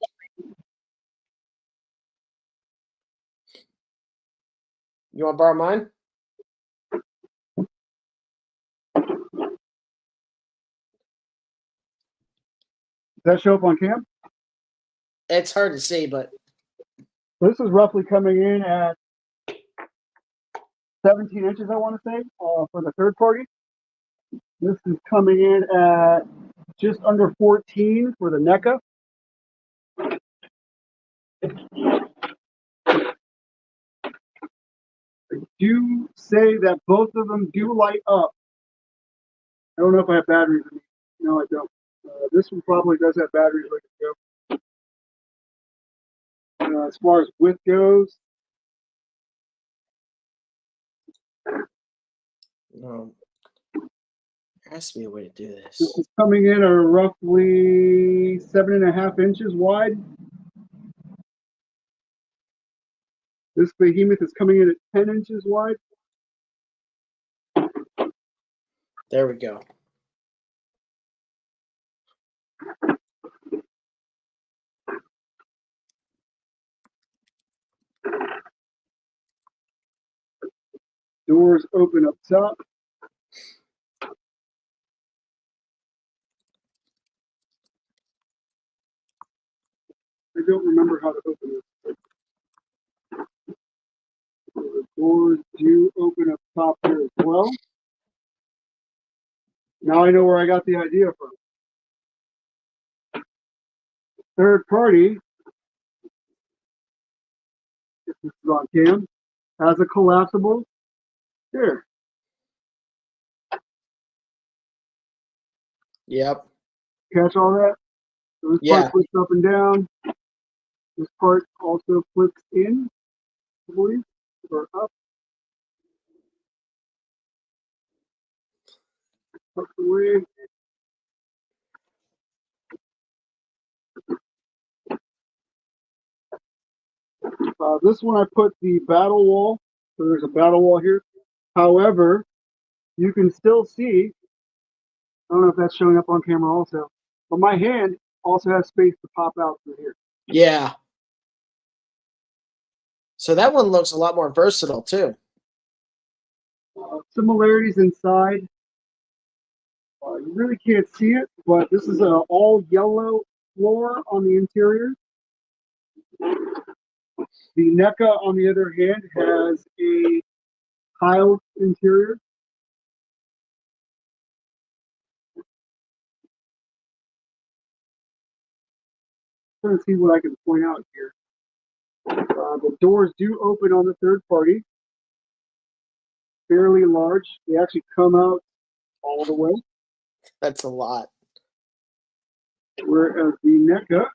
You want to borrow mine? Does that show up on cam? It's hard to see, but This is roughly coming in at 17 inches, I want to say, for the third party. This is coming in at just under 14 for the NECA. I do say that both of them do light up. I don't know if I have batteries in it. No, I don't. This one probably does have batteries ready to go. As far as width goes, no. has to be a way to do this. This is coming in at roughly 7.5 inches wide. This behemoth is coming in at 10 inches wide. There we go. Doors open up top. I don't remember how to open this. The doors do open up top here as well. Now I know where I got the idea from. Third party, if this is on cam, has a collapsible. Here. Yep. Catch all that? So this Yeah. part flips up and down. This part also flips in, I believe, or up. Tucked away. This one I put the battle wall, so there's a battle wall here. However, you can still see, I don't know if that's showing up on camera also, but my hand also has space to pop out through here. Yeah. So that one looks a lot more versatile too. Similarities inside. You really can't see it, but this is an all yellow floor on the interior. The NECA, on the other hand, has a tiled interior. I'm trying to see what I can point out here. The doors do open on the third party. Fairly large. They actually come out all the way. That's a lot. Whereas the NECA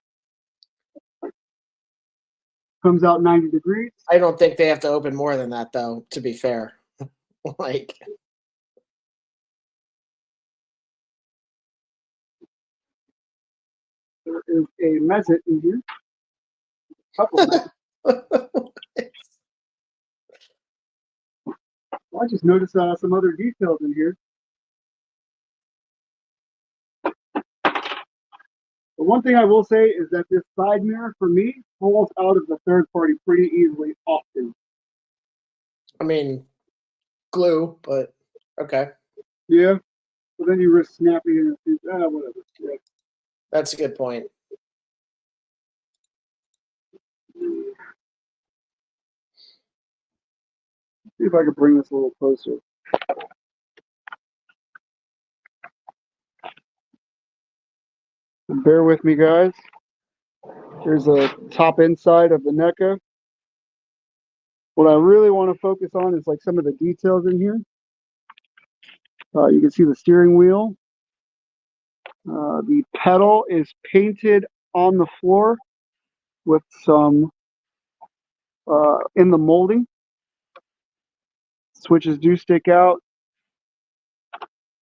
comes out 90 degrees. I don't think they have to open more than that, though, to be fair. Like, there is a message in here. Couple of I just noticed some other details in here. The one thing I will say is that this side mirror, for me, falls out of the third party pretty easily often. I mean, glue, but okay. Yeah. But then you risk snapping it and whatever. Yeah. That's a good point. See if I can bring this a little closer. Bear with me, guys. Here's a top inside of the NECA. What I really want to focus on is like some of the details in here. You can see the steering wheel. The pedal is painted on the floor with some in the molding. Switches do stick out.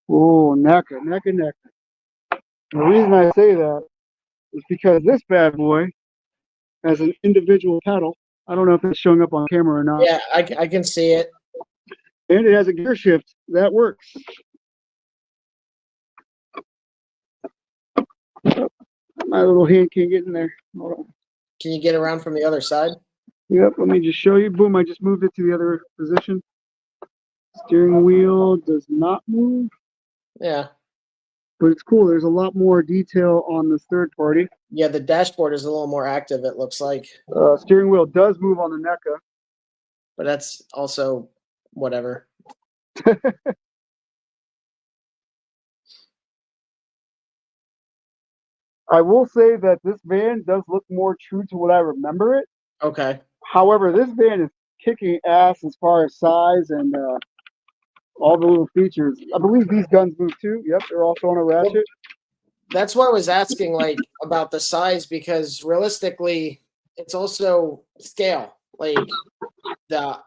Oh, NECA. The reason I say that is because this bad boy has an individual pedal. I don't know if it's showing up on camera or not. Yeah, I can see it. And it has a gear shift that works. My little hand can't get in there. Hold on. Can you get around from the other side? Yep, let me just show you. Boom, I just moved it to the other position. Steering wheel does not move. Yeah. But it's cool. There's a lot more detail on this third party. Yeah, the dashboard is a little more active, it looks like. Steering wheel does move on the NECA. But that's also whatever. I will say that this van does look more true to what I remember it. Okay. However, this van is kicking ass as far as size and all the little features. I believe these guns move too. Yep, they're also on a ratchet. Well, that's why I was asking like about the size, because realistically, it's also scale. Like the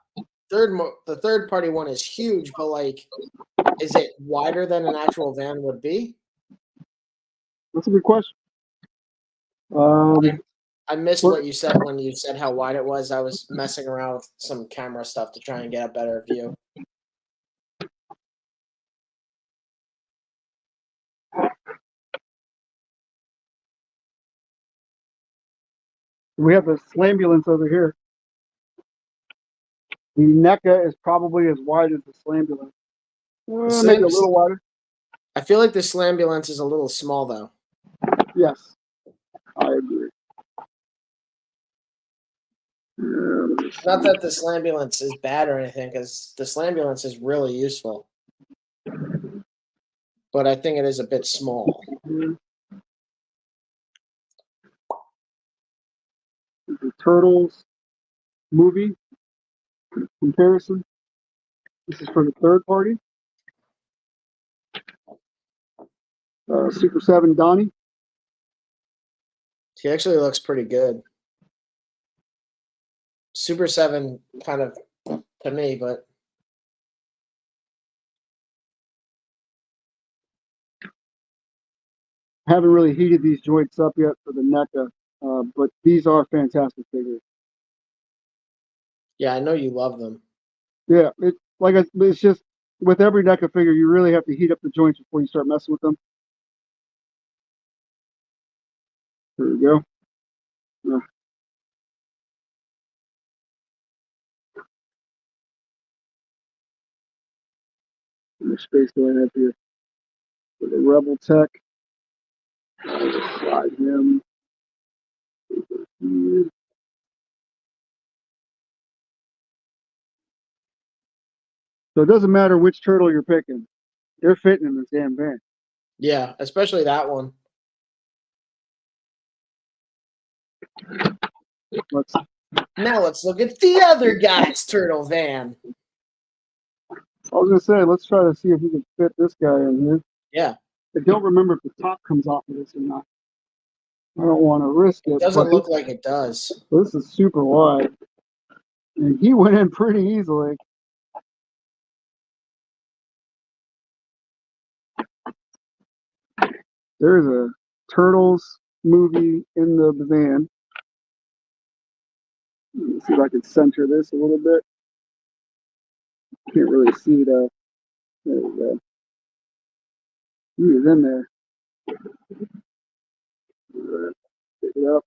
third party one is huge, but like Is it wider than an actual van would be? That's a good question. Um, I missed What- what you said when you said how wide it was. I was messing around with some camera stuff to try and get a better view. we have the Slambulance over here. The NECA is probably as wide as the Slambulance. Maybe a little wider. I feel like the Slambulance is a little small, though. Yes, I agree. Not that the Slambulance is bad or anything, because the Slambulance is really useful. But I think it is a bit small. The Turtles movie comparison. This is for the third party. Super 7 Donnie. He actually looks pretty good. Super 7 kind of to me, but Haven't really heated these joints up yet for the NECA, but these are fantastic figures. yeah, I know you love them. Yeah, it's just with every NECA figure, you really have to heat up the joints before you start messing with them. There we go. How much space do I have here? For the Rebel Tech. Slide him. So it doesn't matter which turtle you're picking. They're fitting in this damn van. Yeah, especially that one. Now let's look at the other guy's turtle van. I was gonna say, let's try to see if we can fit this guy in here. Yeah. I don't remember if the top comes off of this or not. I don't want to risk it. It doesn't look like it does. This is super wide. And he went in pretty easily. There's a Turtles movie in the van. Let me see if I can center this a little bit. Can't really see the. There we go. He is in there. Pick it up.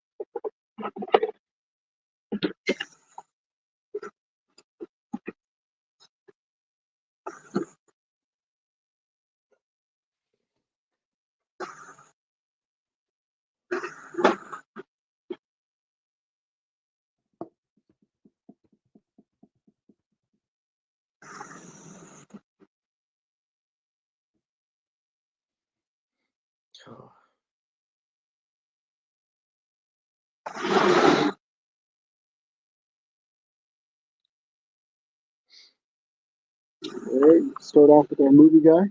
All right, start off with our movie guy.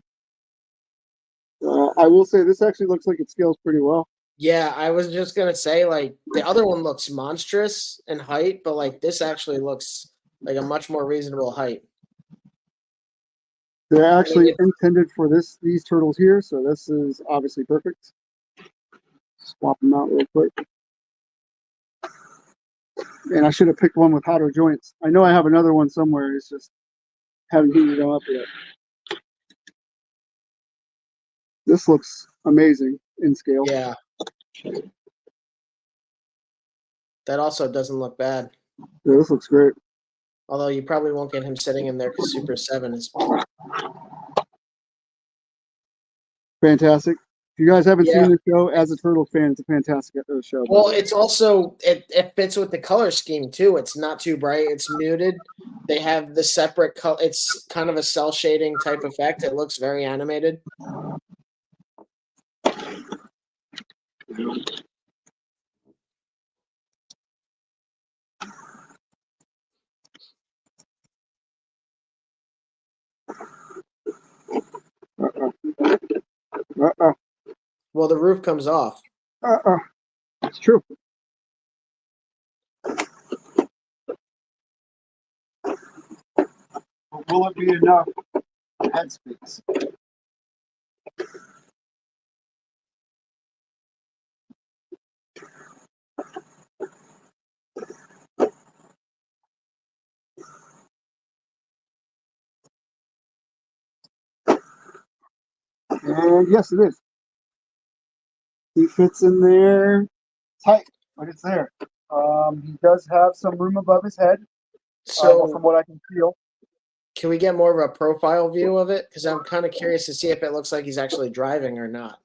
I will say this actually looks like it scales pretty well. Yeah, I was just gonna say, like, the other one looks monstrous in height, but like this actually looks like a much more reasonable height. They're actually intended for these turtles here, so this is obviously perfect. Swap them out real quick. And I should have picked one with hotter joints. I know I have another one somewhere. It's just haven't heated them up yet. This looks amazing in scale. Yeah. That also doesn't look bad. Yeah, this looks great. Although you probably won't get him sitting in there because Super 7 is Fantastic. If you guys haven't Yeah. seen the show, as a Turtles fan, it's a fantastic show. Well, it's also it fits with the color scheme too. It's not too bright. It's muted. They have the separate color. It's kind of a cell shading type effect. It looks very animated. Well, the roof comes off. It's true. Will it be enough headspace. And yes, it is. He fits in there tight, but it's there. He does have some room above his head, So from what I can feel. can we get more of a profile view of it? Because I'm kind of curious to see if it looks like he's actually driving or not.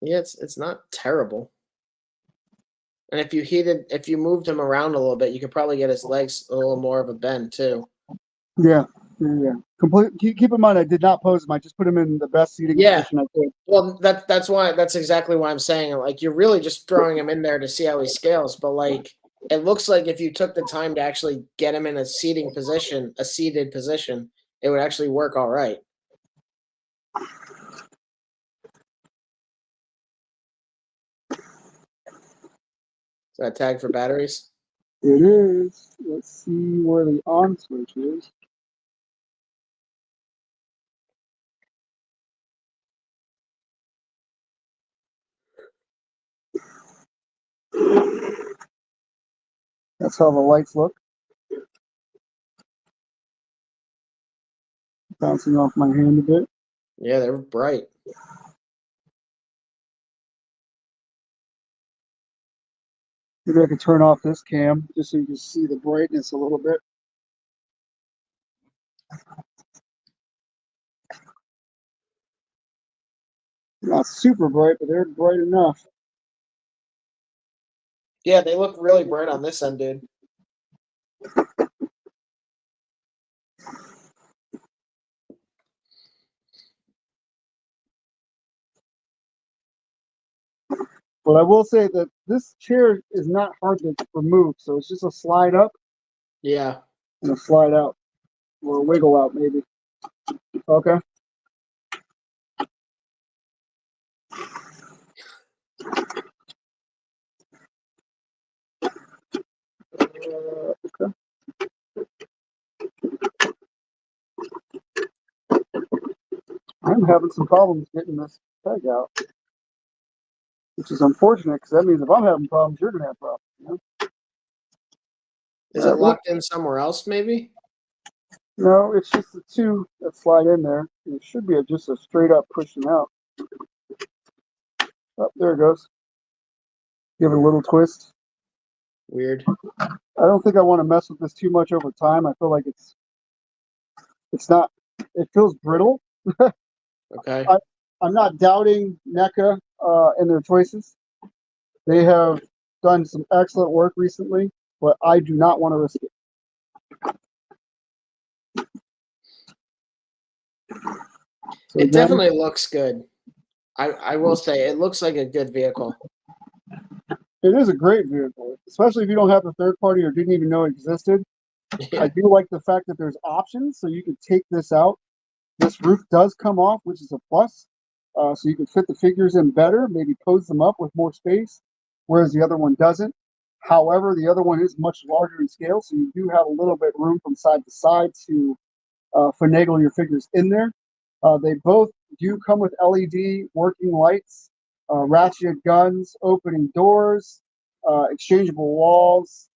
Yeah, it's not terrible. And if you moved him around a little bit, you could probably get his legs a little more of a bend too. Yeah. Keep in mind, I did not pose him. I just put him in the best seating Yeah. position I could. Well, that's exactly why I'm saying, like, you're really just throwing him in there to see how he scales. But like, it looks like if you took the time to actually get him in a seated position, it would actually work all right. Is that tag for batteries? It is. Let's see where the on switch is. That's how the lights look. Bouncing off my hand a bit. Yeah, they're bright. Maybe I could turn off this cam just so you can see the brightness a little bit. Not super bright, but they're bright enough. Yeah, they look really bright on this end, dude. But I will say that this chair is not hard to remove, so it's just a slide up Yeah. and a slide out, or a wiggle out maybe. Okay. Okay. I'm having some problems getting this peg out, which is unfortunate because that means if I'm having problems, you're gonna have problems. You know? Is it locked in somewhere else, maybe? No, it's just the two that slide in there. It should be just a straight up pushing out. Oh, there it goes. Give it a little twist. Weird. I don't think I want to mess with this too much over time. I feel like it's not. It feels brittle. Okay. I'm not doubting NECA and their choices. They have done some excellent work recently, but I do not want to risk it. So It again, definitely looks good. I will say it looks like a good vehicle. it is a great vehicle, especially if you don't have the third party or didn't even know it existed. Yeah. I do like the fact that there's options, so you can take this out. This roof does come off, which is a plus. So you can fit the figures in better, maybe pose them up with more space, whereas the other one doesn't. However, the other one is much larger in scale, so you do have a little bit room from side to side to finagle your figures in there. They both do come with LED working lights, ratcheted guns, opening doors, exchangeable walls.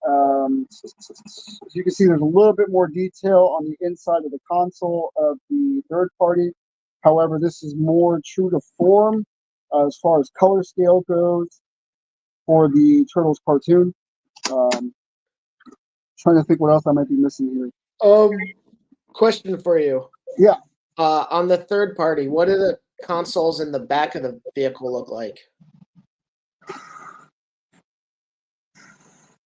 As you can see, there's a little bit more detail on the inside of the console of the third party. However, this is more true to form as far as color scale goes for the Turtles cartoon. Trying to think what else I might be missing here. Question for you. Yeah. On the third party, what do the consoles in the back of the vehicle look like?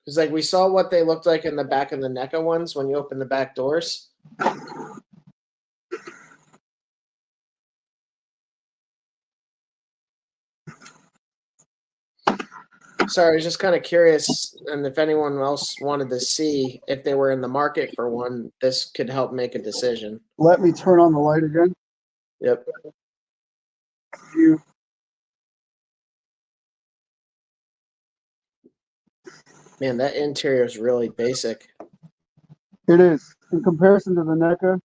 Because like we saw what they looked like in the back of the NECA ones when you open the back doors. Sorry, I was just kind of curious, and if anyone else wanted to see if they were in the market for one, this could help make a decision. Let me turn on the light again. Yep. Man, that interior is really basic. It is. In comparison to the NECA,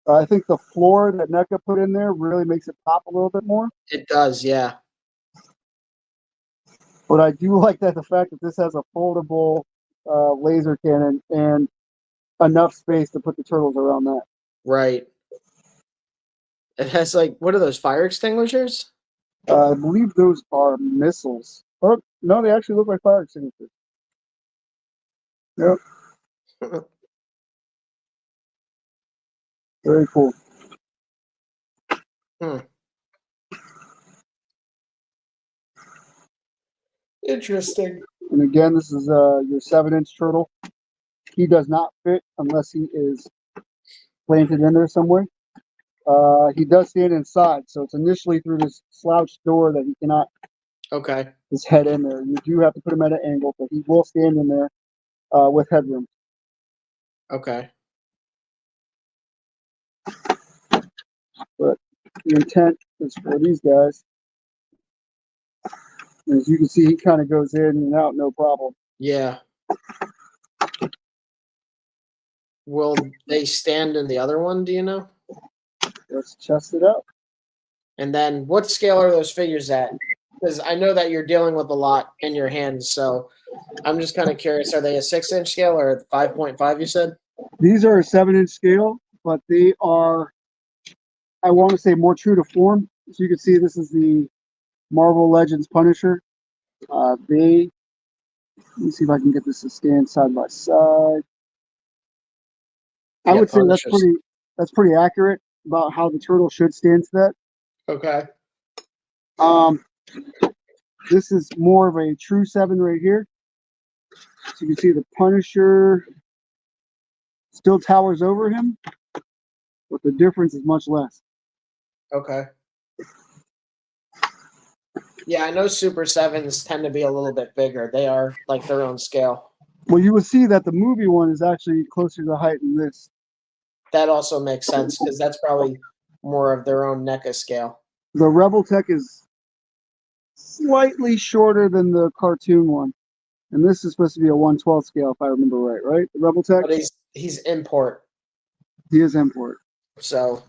I think the floor that NECA put in there really makes it pop a little bit more. It does, yeah. But I do like that the fact that this has a foldable laser cannon and enough space to put the turtles around that. Right. It has like, what are those, fire extinguishers? I believe those are missiles. Oh, no, they actually look like fire extinguishers. Yep. Very cool. Interesting. And again, this is your 7-inch turtle. He does not fit unless he is planted in there somewhere. He does stand inside, so it's initially through this slouched door that he cannot Okay. his head in there. You do have to put him at an angle, but he will stand in there with headroom. Okay. But the intent is for these guys. As you can see, he kind of goes in and out, no problem. Yeah. Will they stand in the other one, do you know? Let's test it out. And then what scale are those figures at? Because I know that you're dealing with a lot in your hands, so I'm just kind of curious. Are they a 6-inch scale or 5.5, you said? These are a 7-inch scale, but they are, I want to say, more true to form. So you can see this is the Marvel Legends Punisher. Let me see if I can get this to stand side by side. I Yeah, would say Punishers. that's pretty accurate about how the turtle should stand to that. Okay. This is more of a true 7 right here. So you can see the Punisher still towers over him, but the difference is much less. Okay. Yeah, I know Super 7s tend to be a little bit bigger. They are like their own scale. Well, you will see that the movie one is actually closer to the height than this. That also makes sense because that's probably more of their own NECA scale. The Rebel Tech is slightly shorter than the cartoon one. And this is supposed to be a 1/12 scale, if I remember right? The Rebel Tech? But he's import. He is import. So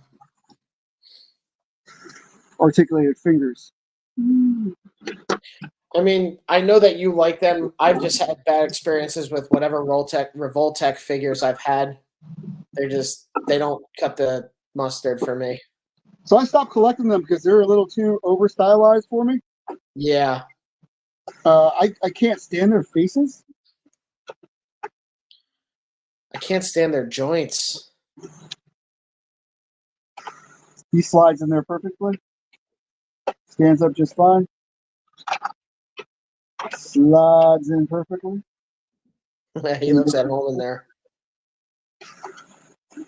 Articulated fingers. I mean, I know that you like them. I've just had bad experiences with whatever Revoltech figures I've had. They don't cut the mustard for me. So I stopped collecting them because they're a little too over stylized for me. Yeah. I can't stand their faces. I can't stand their joints. He slides in there perfectly. Stands up just fine. Slides in perfectly. He looks at home in there.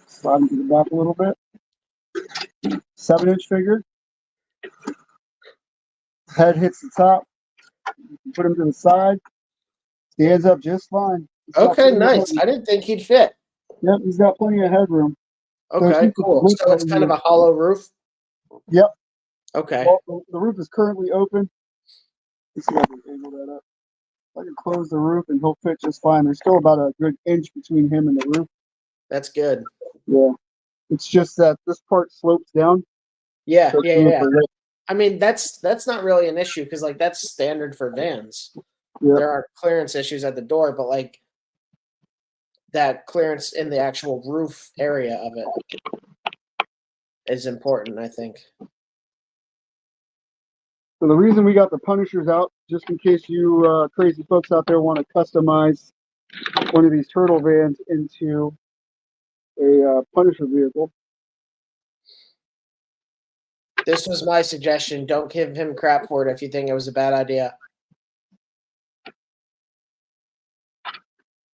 Slide him to the back a little bit. 7-inch figure. Head hits the top. Put him to the side. Stands up just fine. Okay, nice. I didn't think he'd fit. Yep, he's got plenty of headroom. Okay, cool. So it's kind of a hollow roof? Yep. Okay. Well, the roof is currently open. Let's see if I can angle that up. I can close the roof and he'll fit just fine. There's still about a good inch between him and the roof. That's good. Yeah. It's just that this part slopes down. Yeah, So yeah. I mean, that's not really an issue because like that's standard for vans. Yep. There are clearance issues at the door, but like that clearance in the actual roof area of it is important, I think. So the reason we got the Punishers out, just in case you crazy folks out there want to customize one of these turtle vans into a Punisher vehicle. This was my suggestion. Don't give him crap for it if you think it was a bad idea.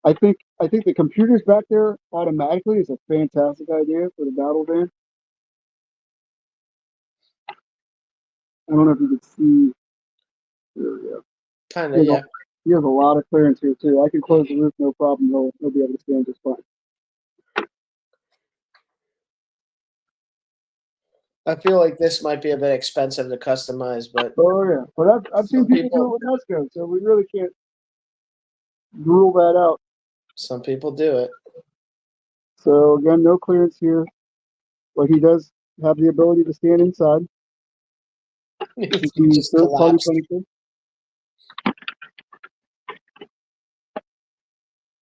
I think the computers back there automatically is a fantastic idea for the battle van. I don't know if you can see. There we go. Kind of, yeah. He has a lot of clearance here too. I can close the roof, no problem. He'll be able to stand just fine. I feel like this might be a bit expensive to customize, but Oh yeah, but I've seen people do it with Nesco, so we really can't rule that out. Some people do it. So again, no clearance here, but he does have the ability to stand inside. This is He the just third-party collapsed. Punisher.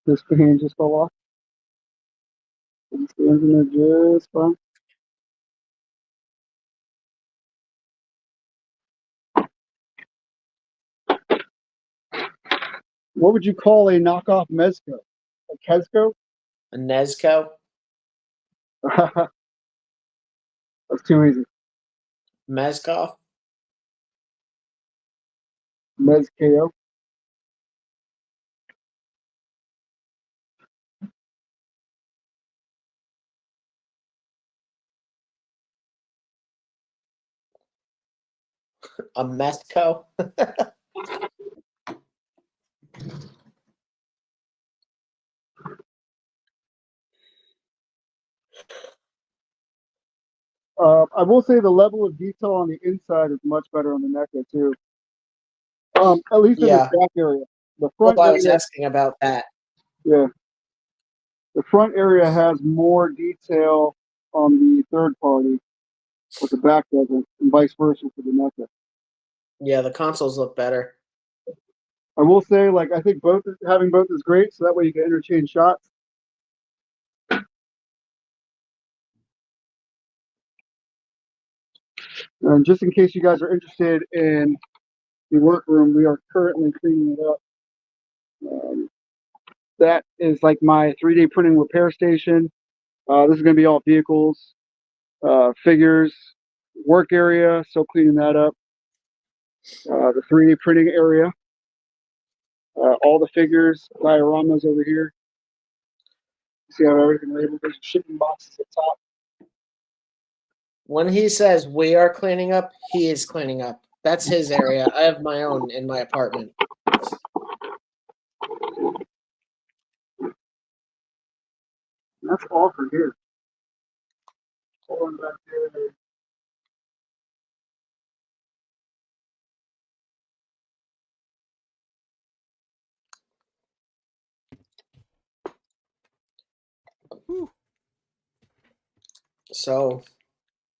This fan just fell off. He stands in there just fine. What would you call a knockoff Mezco? A Kezco? A Nezco, That's too easy. Mezkov, Mezco. a Mezco. I will say the level of detail on the inside is much better on the NECA too. At least in the Yeah. back area. The Well, front I was area, asking about that. yeah. The front area has more detail on the third party, but the back doesn't, and vice versa for the NECA. Yeah, the consoles look better. I will say, like, I think having both is great, so that way you can interchange shots. And just in case you guys are interested in the workroom, we are currently cleaning it up. That is like my 3D printing repair station. This is going to be all vehicles, figures, work area, still cleaning that up. The 3D printing area, all the figures, dioramas over here. See how everything labeled? There's shipping boxes at top. When he says we are cleaning up, he is cleaning up. That's his area. I have my own in my apartment. That's all for here. Hold on back there. Whew. So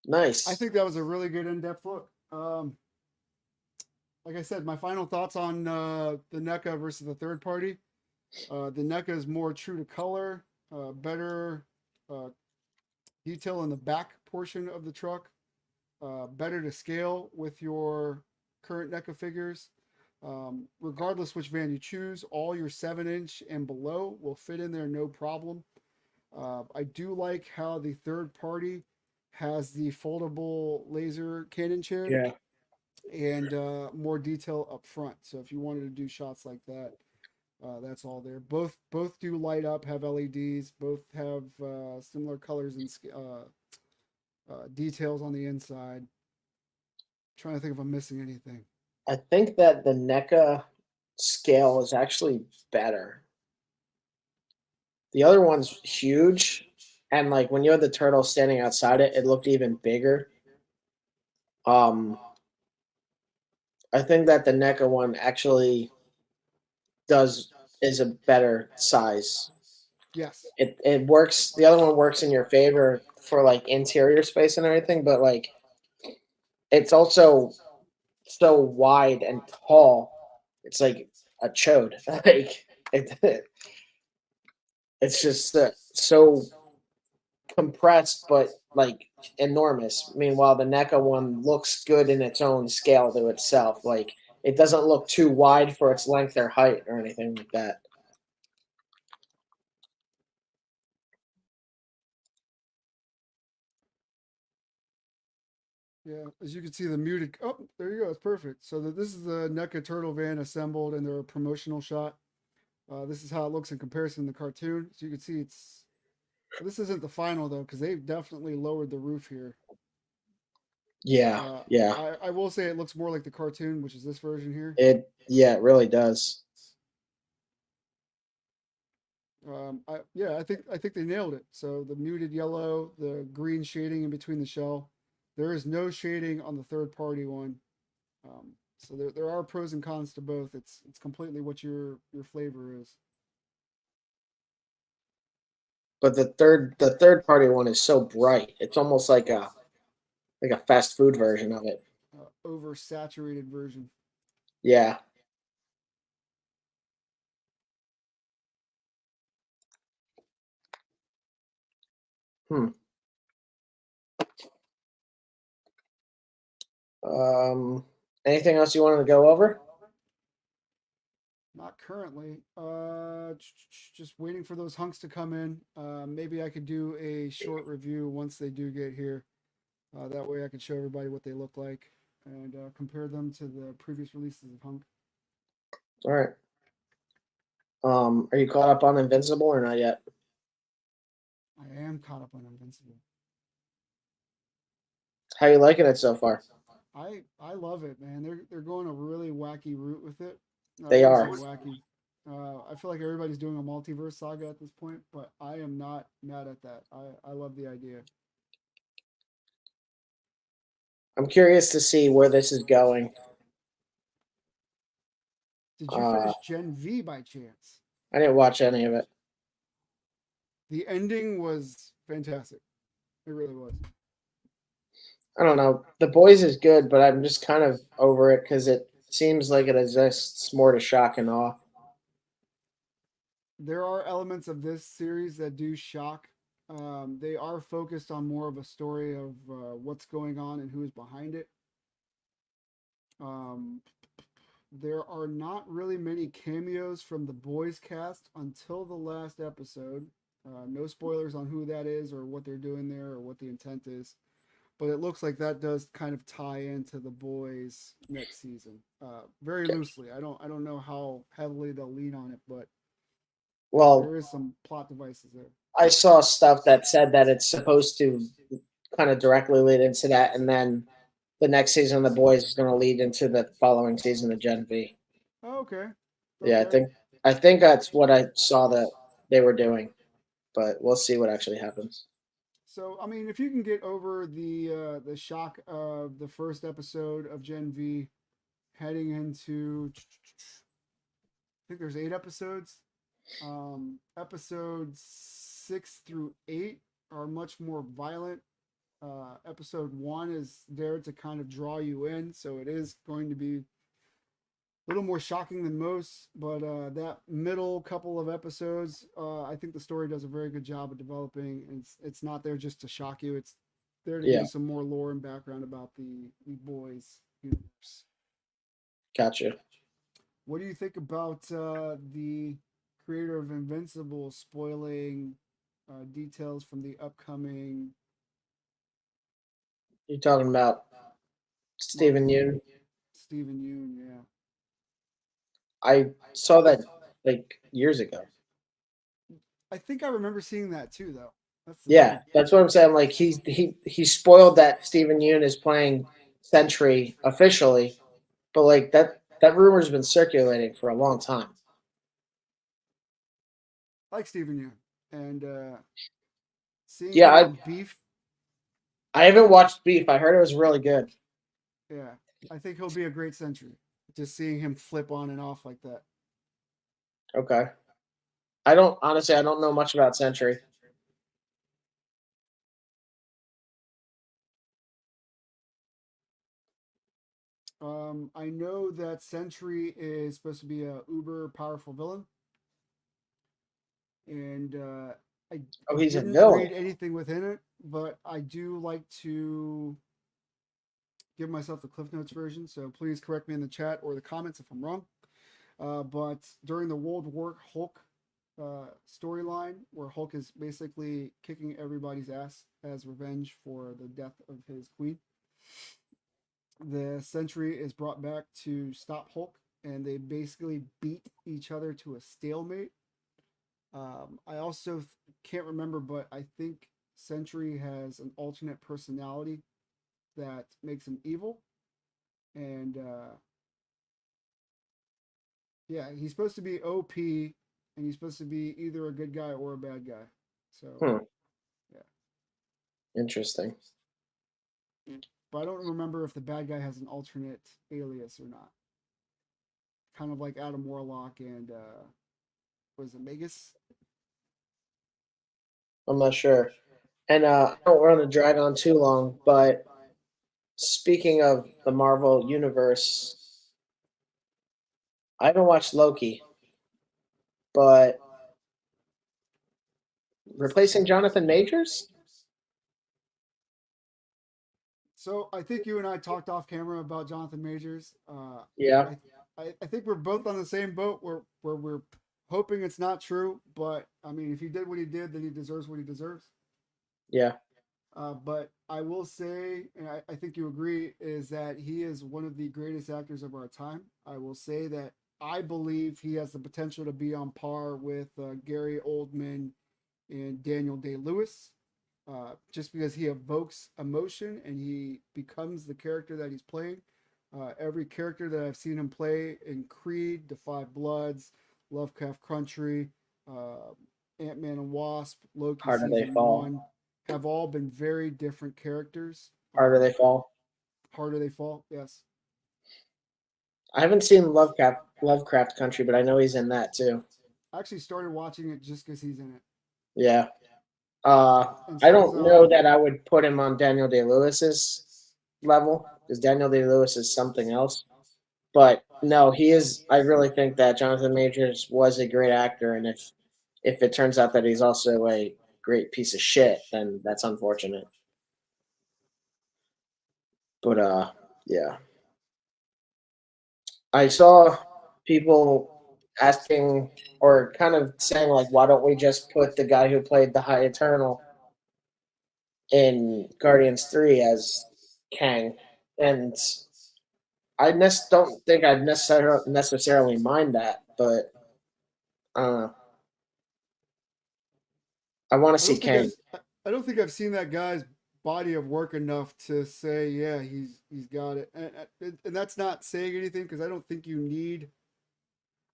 nice. I think that was a really good in-depth look. Like I said, my final thoughts on the NECA versus the third party. The NECA is more true to color, better detail in the back portion of the truck, better to scale with your current NECA figures. Regardless which van you choose, all your 7-inch and below will fit in there no problem. I do like how the third party has the foldable laser cannon chair. Yeah. And more detail up front. So if you wanted to do shots like that, that's all there. Both do light up, have LEDs. Both have similar colors and details on the inside. Trying to think if I'm missing anything. I think that the NECA scale is actually better. The other one's huge, and like when you had the turtle standing outside it, it looked even bigger. I think that the NECA one actually is a better size. Yes. It works. The other one works in your favor for like interior space and everything, but like it's also so wide and tall. It's like a chode. Like it's just so compressed, but like enormous. Meanwhile, the NECA one looks good in its own scale to itself. Like it doesn't look too wide for its length or height or anything like that. Yeah, as you can see, the muted. Oh, there you go. It's perfect. So this is the NECA turtle van assembled in their promotional shot. This is how it looks in comparison to the cartoon. So you can see it's. This isn't the final though, because they've definitely lowered the roof here. Yeah, yeah. I will say it looks more like the cartoon, which is this version here. It really does. I think they nailed it. So the muted yellow, the green shading in between the shell. There is no shading on the third party one. So there are pros and cons to both. It's completely what your flavor is. But the third party one is so bright. It's almost like a fast food version of it. Oversaturated version. Yeah. Hmm. Anything else you wanted to go over? Not currently. Just waiting for those hunks to come in. Maybe I could do a short review once they do get here. That way I could show everybody what they look like and compare them to the previous releases of Hunk. All right. Are you caught up on Invincible or not yet? I am caught up on Invincible. How you liking it so far? I love it, man. They're going a really wacky route with it. They I say are. wacky. I feel like everybody's doing a multiverse saga at this point, but I am not mad at that. I love the idea. I'm curious to see where this is going. Did you finish Gen V by chance? I didn't watch any of it. The ending was fantastic. It really was. I don't know. The Boys is good, but I'm just kind of over it because it seems like it exists more to shock and awe. There are elements of this series that do shock. They are focused on more of a story of what's going on and who is behind it. Um, there are not really many cameos from the Boys cast until the last episode. No spoilers on who that is or what they're doing there or what the intent is. But it looks like that does kind of tie into the Boys next season, very loosely. I don't know how heavily they'll lean on it, but Well, there is some plot devices there. I saw stuff that said that it's supposed to kind of directly lead into that, and then the next season of The Boys is going to lead into the following season of Gen V. Oh, okay. Yeah, Okay. I think that's what I saw that they were doing, but we'll see what actually happens. So, I mean, if you can get over the shock of the first episode of Gen V, heading into, I think there's 8 episodes. Episodes 6 through 8 are much more violent. Episode 1 is there to kind of draw you in, so it is going to be a little more shocking than most. But that middle couple of episodes, I think the story does a very good job of developing. It's not there just to shock you. It's there to give Yeah, you some more lore and background about the Boys universe. gotcha. What do you think about the creator of Invincible spoiling details from the upcoming You talking about Marvel Stephen Yoon? Stephen Yoon? Yeah, I saw that like years ago. I think I remember seeing that too, though. That's the Yeah, thing. that's what I'm saying. Like he spoiled that Stephen Yoon is playing Sentry officially, but like that rumor's been circulating for a long time. I like Stephen Yoon, and seeing Yeah, him on Beef, I haven't watched Beef. I heard it was really good. yeah, I think he'll be a great Sentry. Just seeing him flip on and off like that. Okay. I don't know much about Sentry. I know that Sentry is supposed to be a uber powerful villain, and I Oh, he's a didn't villain. read anything within it, but I do like to give myself the Cliff Notes version. So please correct me in the chat or the comments if I'm wrong. But during the World War Hulk storyline, where Hulk is basically kicking everybody's ass as revenge for the death of his queen, the Sentry is brought back to stop Hulk, and they basically beat each other to a stalemate. I also can't remember, but I think Sentry has an alternate personality that makes him evil, and yeah, he's supposed to be OP, and he's supposed to be either a good guy or a bad guy. So Hmm. yeah. Interesting. but I don't remember if the bad guy has an alternate alias or not. Kind of like Adam Warlock and was it Magus? I'm not sure. And I don't want to drag on too long, but speaking of the Marvel universe, I haven't watched Loki, but replacing Jonathan Majors? So I think you and I talked off camera about Jonathan Majors. Yeah, I think we're both on the same boat where we're hoping it's not true, but I mean, if he did what he did, then he deserves what he deserves. yeah. But I will say, and I think you agree, is that he is one of the greatest actors of our time. I will say that I believe he has the potential to be on par with Gary Oldman and Daniel Day Lewis, just because he evokes emotion and he becomes the character that he's playing. Every character that I've seen him play in Creed, Defy Bloods, Lovecraft Country, uh, Ant Man and Wasp, Loki Harder they season fall. one, have all been very different characters. Harder they fall. Harder they fall, yes. I haven't seen Lovecraft Country, but I know he's in that too. I actually started watching it just because he's in it. Yeah. And I so is don't know that I would put him on Daniel Day Lewis's level because Daniel Day Lewis is something else. But no, he is. I really think that Jonathan Majors was a great actor, and if it turns out that he's also a great piece of shit, then that's unfortunate. But yeah, I saw people asking or kind of saying like, why don't we just put the guy who played the High Eternal in Guardians 3 as Kang? And don't think I'd necessarily mind that, but uh, I want to I see don't think Kang. I don't think I've seen that guy's body of work enough to say, yeah, he's got it. And that's not saying anything because I don't think you need.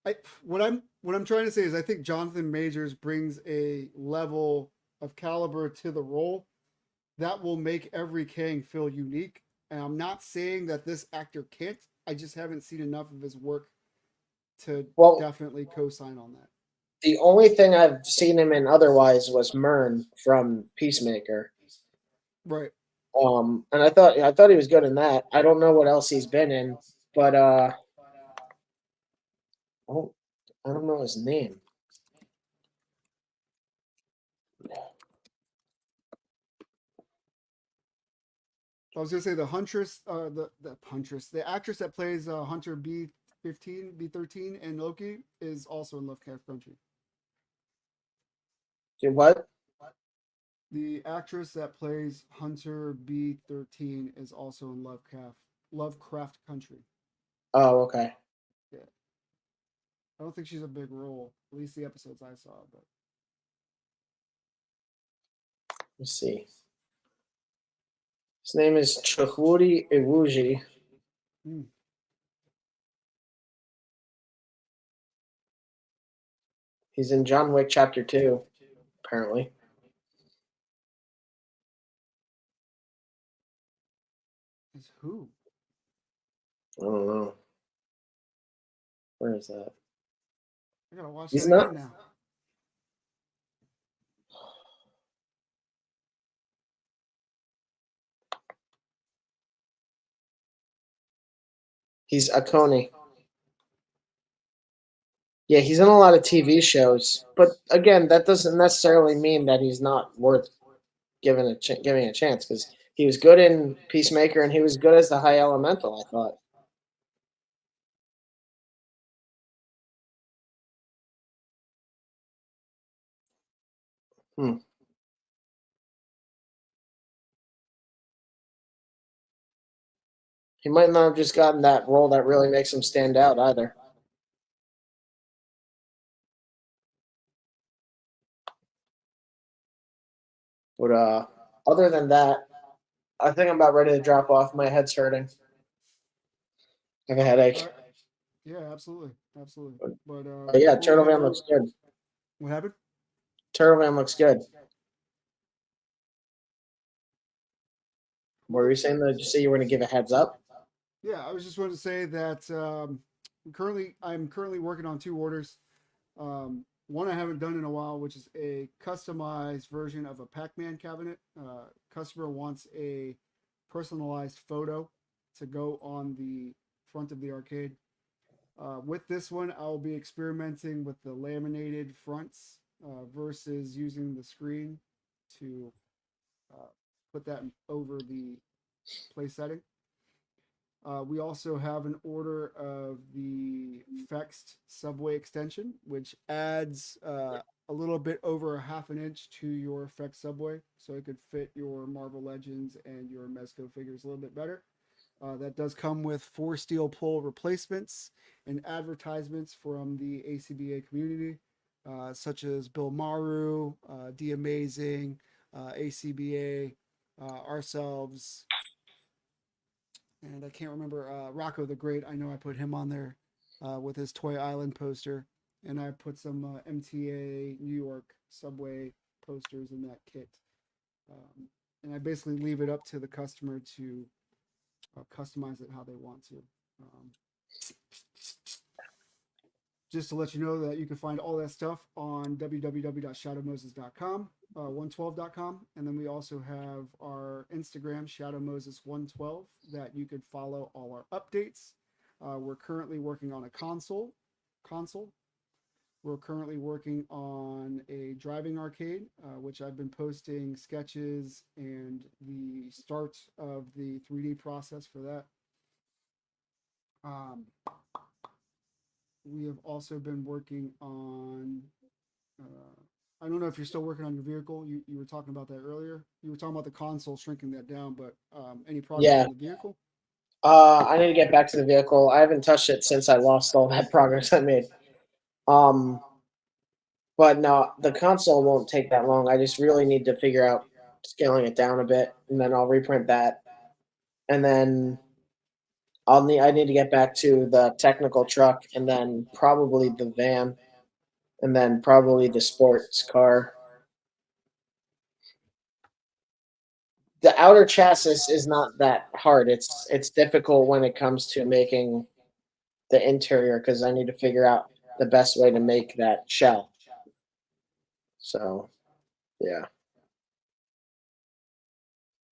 I what I'm trying to say is I think Jonathan Majors brings a level of caliber to the role that will make every Kang feel unique. And I'm not saying that this actor can't. I just haven't seen enough of his work to Well, definitely co-sign on that. the only thing I've seen him in otherwise was Myrn from Peacemaker. Right. And I thought he was good in that. I don't know what else he's been in, but oh, I don't know his name. I was gonna say the huntress, the actress that plays Hunter B13 in Loki is also in Lovecraft Country. What? The actress that plays Hunter B13 is also in Lovecraft Country. Oh, okay. Yeah, I don't think she's a big role. At least the episodes I saw, but Let's see. His name is Chukwudi Iwuji. hmm. He's in John Wick Chapter 2, apparently. Is who? I don't know. Where is that? I gotta watch He's that not. again now. He's Akoni. Yeah, he's in a lot of TV shows, but again, that doesn't necessarily mean that he's not worth giving a chance because he was good in Peacemaker and he was good as the High Elemental. I thought. Hmm. He might not have just gotten that role that really makes him stand out either. But other than that, I think I'm about ready to drop off. My head's hurting. I have a headache. Yeah, absolutely, absolutely. But Yeah, before we Turtle head Van out, looks good. what happened? Turtle Van looks good. What were you saying? Did you say you were going to give a heads up? Yeah, I was just going to say that I'm currently working on 2 orders. One I haven't done in a while, which is a customized version of a Pac-Man cabinet. Customer wants a personalized photo to go on the front of the arcade. With this one, I'll be experimenting with the laminated fronts versus using the screen to uh, put that over the play setting. We also have an order of the Fext subway extension, which adds a little bit over a half an inch to your Fext subway, so it could fit your Marvel Legends and your Mezco figures a little bit better. That does come with 4 steel pole replacements and advertisements from the ACBA community, such as Bill Maru, D Amazing, ACBA, ourselves, and I can't remember Rocco the Great. I know I put him on there with his Toy Island poster, and I put some MTA New York subway posters in that kit. And I basically leave it up to the customer to customize it how they want to. Um, just to let you know that you can find all that stuff on www.shadowmoses.com, 112.com, and then we also have our Instagram, shadowmoses112, that you could follow all our updates. We're currently working on a console. We're currently working on a driving arcade, which I've been posting sketches and the start of the 3D process for that. We have also been working on. I don't know if you're still working on your vehicle. You were talking about that earlier. You were talking about the console shrinking that down, but any progress Yeah. on the vehicle? I need to get back to the vehicle. I haven't touched it since I lost all that progress I made. Um, but no, the console won't take that long. I just really need to figure out scaling it down a bit, and then I'll reprint that, and then I need to get back to the technical truck, and then probably the van, and then probably the sports car. The outer chassis is not that hard. It's difficult when it comes to making the interior because I need to figure out the best way to make that shell. So yeah,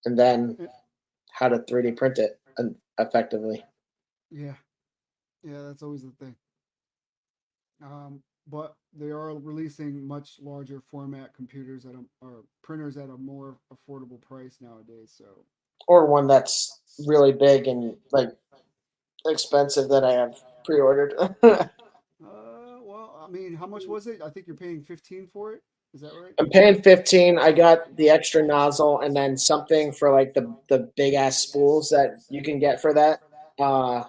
and then Eh, how to 3D print it effectively. Yeah, yeah, that's always the thing. But they are releasing much larger format computers or printers at a more affordable price nowadays. So, Or one that's really big and like expensive that I have pre-ordered. well, I mean, how much was it? I think you're paying 15 for it. Is that right? I'm paying 15. I got the extra nozzle and then something for like the big ass spools that you can get for that. Uh,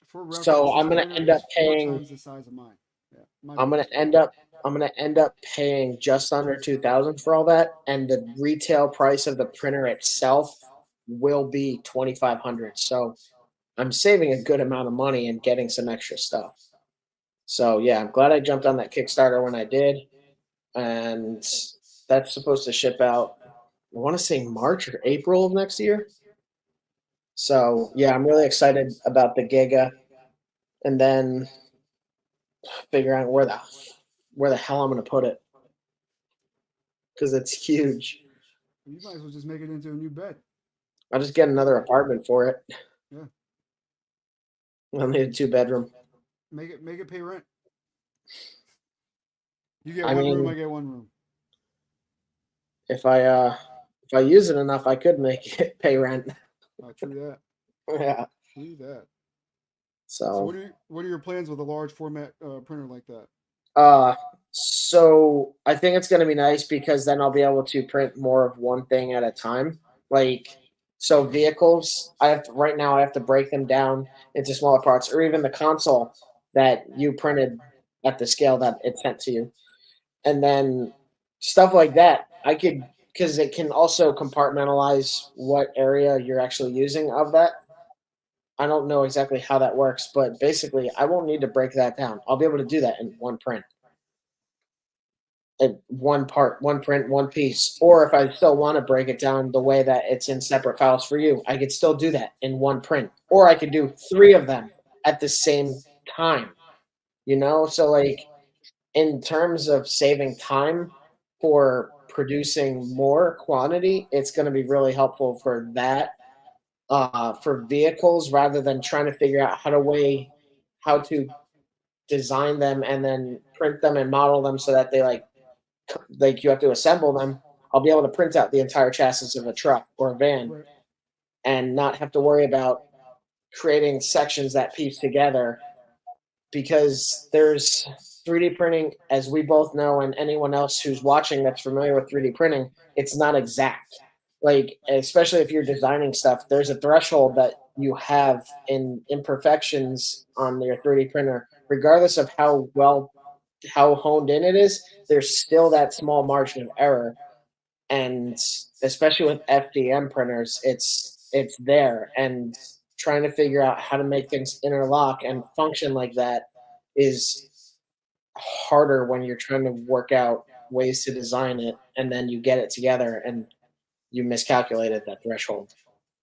For reference, so this I'm gonna printer end up is four paying. times the size of mine. Yeah, my I'm gonna biggest one. end up. I'm gonna end up paying just under 2,000 for all that, and the retail price of the printer itself will be 2,500. So I'm saving a good amount of money and getting some extra stuff. So yeah, I'm glad I jumped on that Kickstarter when I did, and that's supposed to ship out. I want to say March or April of next year. So yeah, I'm really excited about the Giga, and then figuring out where the hell I'm gonna put it because it's huge. You might as well just make it into a new bed. I'll just Just get put it another there. apartment for it. Yeah, I'll need a 2 bedroom. make it pay rent. You get I one room, I mean, get one room. if I uh if I use it enough, I could make it pay rent. True that. Yeah. True that. So So what are your plans with a large format printer like that? uh so I think it's gonna be nice because then I'll be able to print more of one thing at a time. Like so vehicles, right now I have to break them down into smaller parts, or even the console that you printed at the scale that it sent to you. And then stuff like that I could, because it can also compartmentalize what area you're actually using of that. I don't know exactly how that works, but basically I won't need to break that down. I'll be able to do that in one print, one part, one print, one piece. Or if I still want to break it down the way that it's in separate files for you, I could still do that in one print. Or I could do 3 of them at the same time. So like in terms of saving time for producing more quantity, it's going to be really helpful for that. For vehicles, rather than trying to figure out how to design them and then print them and model them so that they like you have to assemble them. I'll be able to print out the entire chassis of a truck or a van Right. and not have to worry about creating sections that piece together, because there's 3D printing, as we both know, and anyone else who's watching that's familiar with 3D printing, it's not exact. Like, especially if you're designing stuff, there's a threshold that you have in imperfections on your 3D printer, regardless of how honed in it is, there's still that small margin of error. And especially with FDM printers, it's there. And trying to figure out how to make things interlock and function like that is harder when you're trying to work out ways to design it, and then you get it together and you miscalculated that threshold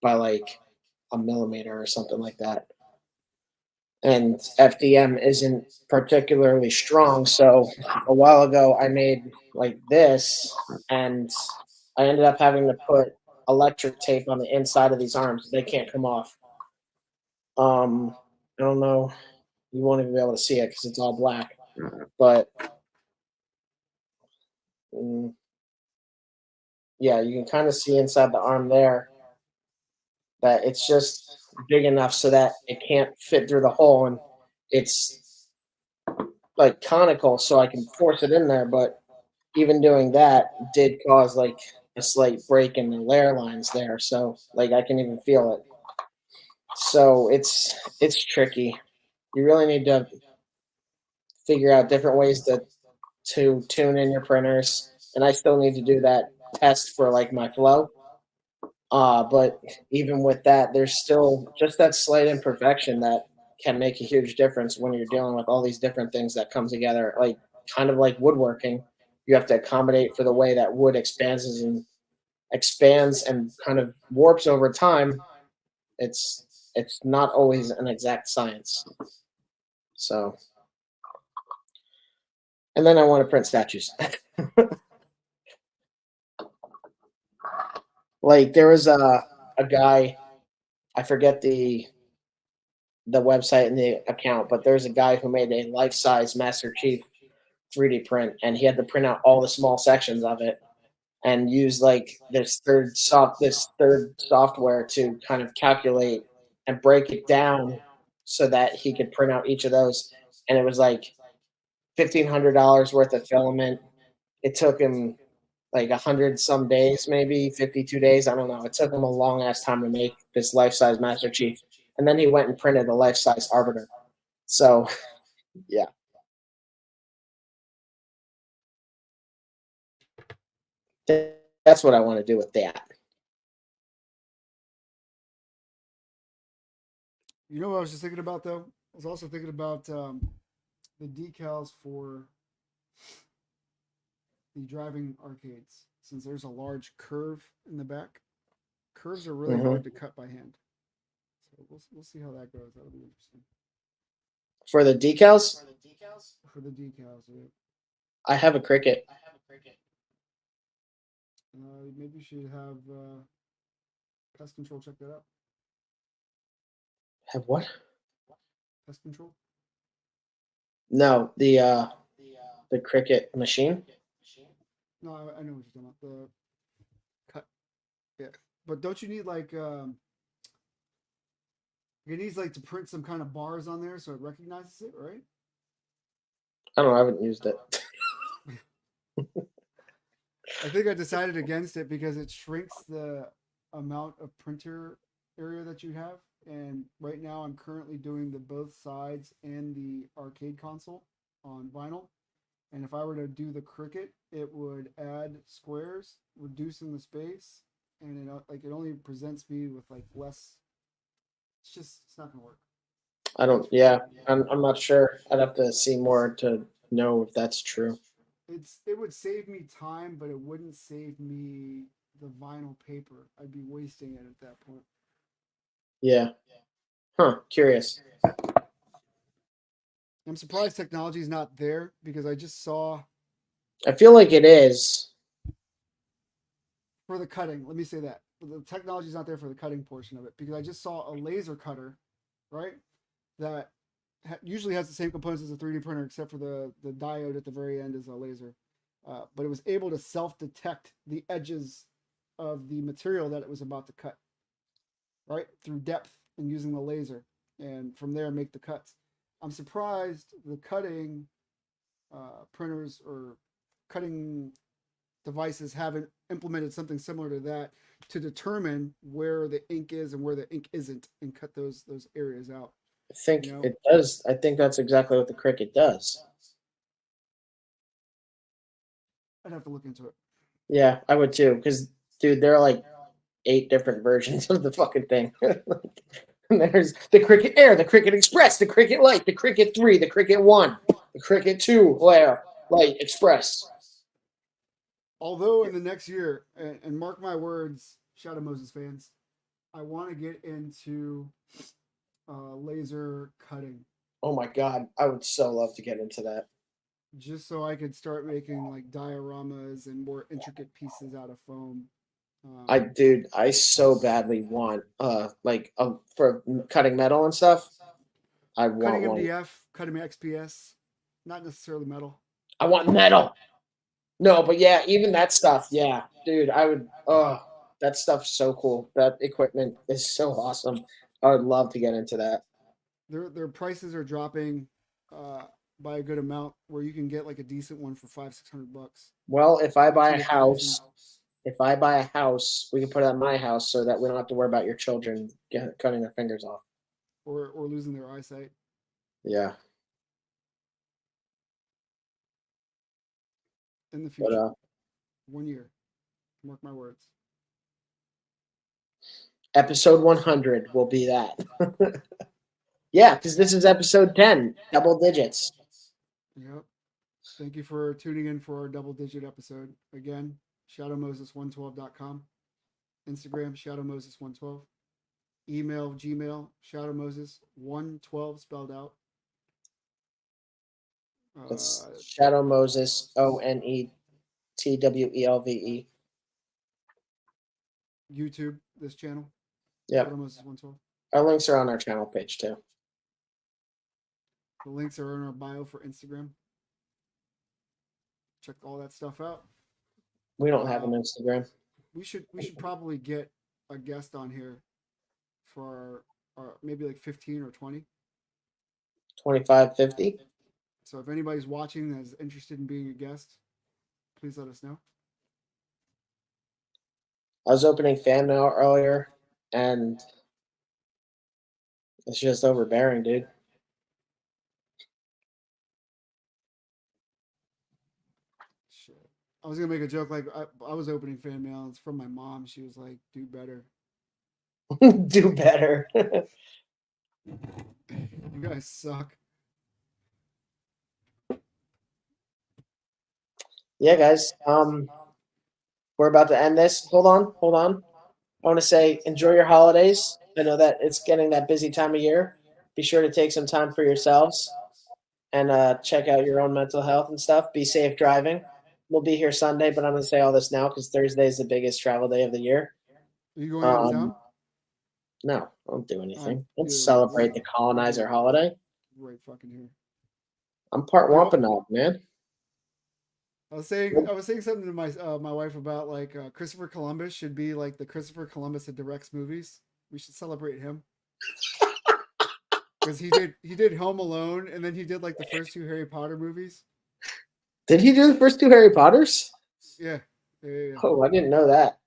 by like a millimeter or something like that. And FDM isn't particularly strong. So a while ago, I made like this, and I ended up having to put electric tape on the inside of these arms. They can't come off. I don't know. You won't even be able to see it because it's all black. But mm, yeah, you can kind of see inside the arm there that it's just big enough so that it can't fit through the hole, and it's like conical, so I can force it in there. But even doing that did cause like a slight break in the layer lines there, so like I can even feel it. So it's tricky. You really need to figure out different ways to tune in your printers, and I still need to do that test for like my flow. But even with that, there's still just that slight imperfection that can make a huge difference when you're dealing with all these different things that come together, like kind of like woodworking. You have to accommodate for the way that wood expands and kind of warps over time. It's not always an exact science. So, and then I want to print statues. Like there was a guy, I forget the website and the account, but there's a guy who made a life size Master Chief 3D print, and he had to print out all the small sections of it and use like this third software to kind of calculate and break it down so that he could print out each of those. And it was like $1,500 worth of filament. It took him like 100 some days, maybe 52 days. I don't know. It took him a long ass time to make this life size Master Chief. And then he went and printed a life size Arbiter. So, yeah. That's what I want to do with that. You know what I was just thinking about though? I was also thinking about the decals for the driving arcades. Since there's a large curve in the back, curves are really hard to cut by hand. So we'll see how that goes. That'll be interesting. For the decals, For the decals, yeah. I have a Cricut. Maybe you should have pest control check that out. Have what? Pest control. No, the Cricut machine. No, I know what you're talking about. The cut. Yeah, but don't you need like it needs like to print some kind of bars on there so it recognizes it, right? I don't know. I haven't used it. I think I decided against it because it shrinks the amount of printer area that you have. And right now I'm currently doing the both sides and the arcade console on vinyl. And if I were to do the Cricut, it would add squares, reducing the space, and it only presents me with like less. It's not gonna work. I don't. Yeah, I'm not sure. I'd have to see more to know if that's true. it would save me time, but it wouldn't save me the vinyl paper. I'd be wasting it at that point. Yeah. Huh. Curious. I'm surprised technology is not there because I just saw I feel like it is. for the cutting. Let me say that the technology is not there for the cutting portion of it because I just saw a laser cutter, right? That usually has the same components as a 3D printer, except for the diode at the very end is a laser. But it was able to self-detect the edges of the material that it was about to cut, right, through depth and using the laser, and from there make the cuts. I'm surprised the cutting printers or cutting devices haven't implemented something similar to that to determine where the ink is and where the ink isn't, and cut those areas out. I think You know, it does. I think that's exactly what the Cricut does. I'd have to look into it. Yeah, I would too. Because, dude, there are like 8 different versions of the fucking thing. There's the Cricut Air, the Cricut Express, the Cricut Light, the Cricut 3, the Cricut 1, the Cricut 2 Layer Light Express. Although in the next year, and mark my words, Shadow Moses fans, I want to get into laser cutting Oh my god, I would so love to get into that. just so I could start making like dioramas and more intricate pieces out of foam. I so badly want for cutting metal and stuff. I want Cutting one. MDF, cutting XPS, not necessarily metal. I want metal. No, but yeah, even that stuff. Yeah, dude, I would. Oh, that stuff's so cool. That equipment is so awesome. I would love to get into that. Their prices are dropping by a good amount, where you can get like a decent one for $500-600. Well, if I buy a 2,000. house, we can put it at my house so that we don't have to worry about your children cutting their fingers off. or losing their eyesight. Yeah, In the but future. 1 year. Mark my words. episode 100 will be that. Yeah, because this is episode 10, double digits. Yep. Thank you for tuning in for our double digit episode. Again, shadowmoses112.com. Instagram, shadowmoses112. Email, Gmail, shadowmoses112 spelled out. It's Shadow Moses, ONETWELVE. YouTube, this channel. Yep. Shadow Moses 112. Our links are on our channel page too. The links are in our bio for Instagram. Check all that stuff out. We don't have an Instagram. We should probably get a guest on here for our maybe like 15 or 20. 25, 50. So if anybody's watching that is interested in being a guest, please let us know. I was opening fan mail earlier, and it's just overbearing, dude. Shit. I was gonna make a joke like I was opening fan mail. It's from my mom. She was like, "Do better." Do better. You guys suck. Yeah, guys. We're about to end this. Hold on. I want to say enjoy your holidays. I know that it's getting that busy time of year. Be sure to take some time for yourselves and check out your own mental health and stuff. Be safe driving. We'll be here Sunday, but I'm going to say all this now because Thursday is the biggest travel day of the year. Are you going out of town? No, I don't do anything. Let's dude, celebrate the colonizer holiday. Right fucking here. I'm part Wampanoag, man. I was saying something to my wife about like Christopher Columbus should be like the Christopher Columbus that directs movies. We should celebrate him because he did Home Alone, and then he did like the first 2 Harry Potter movies. Did he do the first 2 Harry Potters? Yeah. Oh, I didn't know that.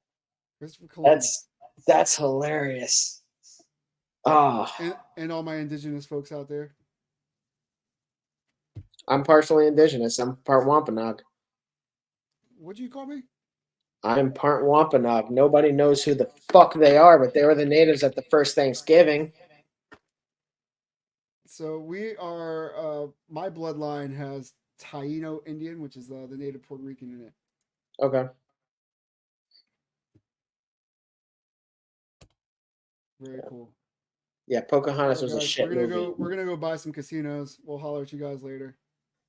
Christopher Columbus. That's hilarious. Oh, and all my indigenous folks out there. I'm partially indigenous. I'm part Wampanoag. What'd you call me? I'm part Wampanoag. Nobody knows who the fuck they are, but they were the natives at the first Thanksgiving. So we are. My bloodline has Taino Indian, which is the native Puerto Rican in it. Okay. Very cool. Yeah, Pocahontas Well, was a guys, shit movie. we're gonna go buy some casinos. We'll holler at you guys later.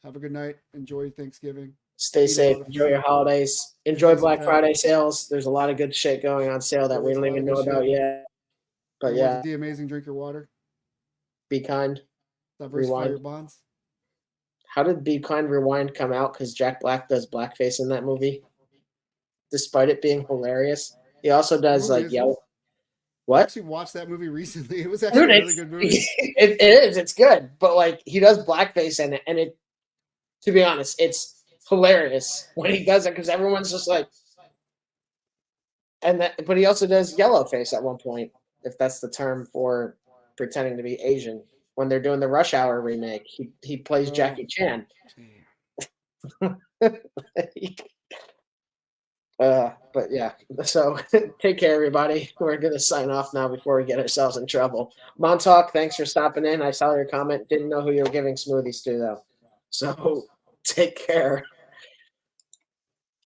Have a good night. Enjoy Thanksgiving. Stay Eat a safe. lot of Enjoy your food. holidays. Enjoy Stay some Black fat. Friday sales. There's a lot of good shit going on sale that There we is a don't lot even of know good about shit. yet. But And yeah, what's the amazing? Drink your water. be kind. Diversify Rewind. your bonds. How did Be Kind Rewind come out? Because Jack Black does blackface in that movie, despite it being hilarious. He also does movie like is yellow. I What? actually watched that movie recently. It was actually Dude, a really good movie. it is. It's good, but like he does blackface in it, and it. To be honest, it's hilarious when he does it because everyone's just like, and that. But he also does yellow face at one point, if that's the term for pretending to be Asian. When they're doing the Rush Hour remake, he plays Oh, Jackie Chan. damn. But yeah, so take care, everybody. We're gonna sign off now before we get ourselves in trouble. Montauk, thanks for stopping in. I saw your comment. Didn't know who you were giving smoothies to though. So take care.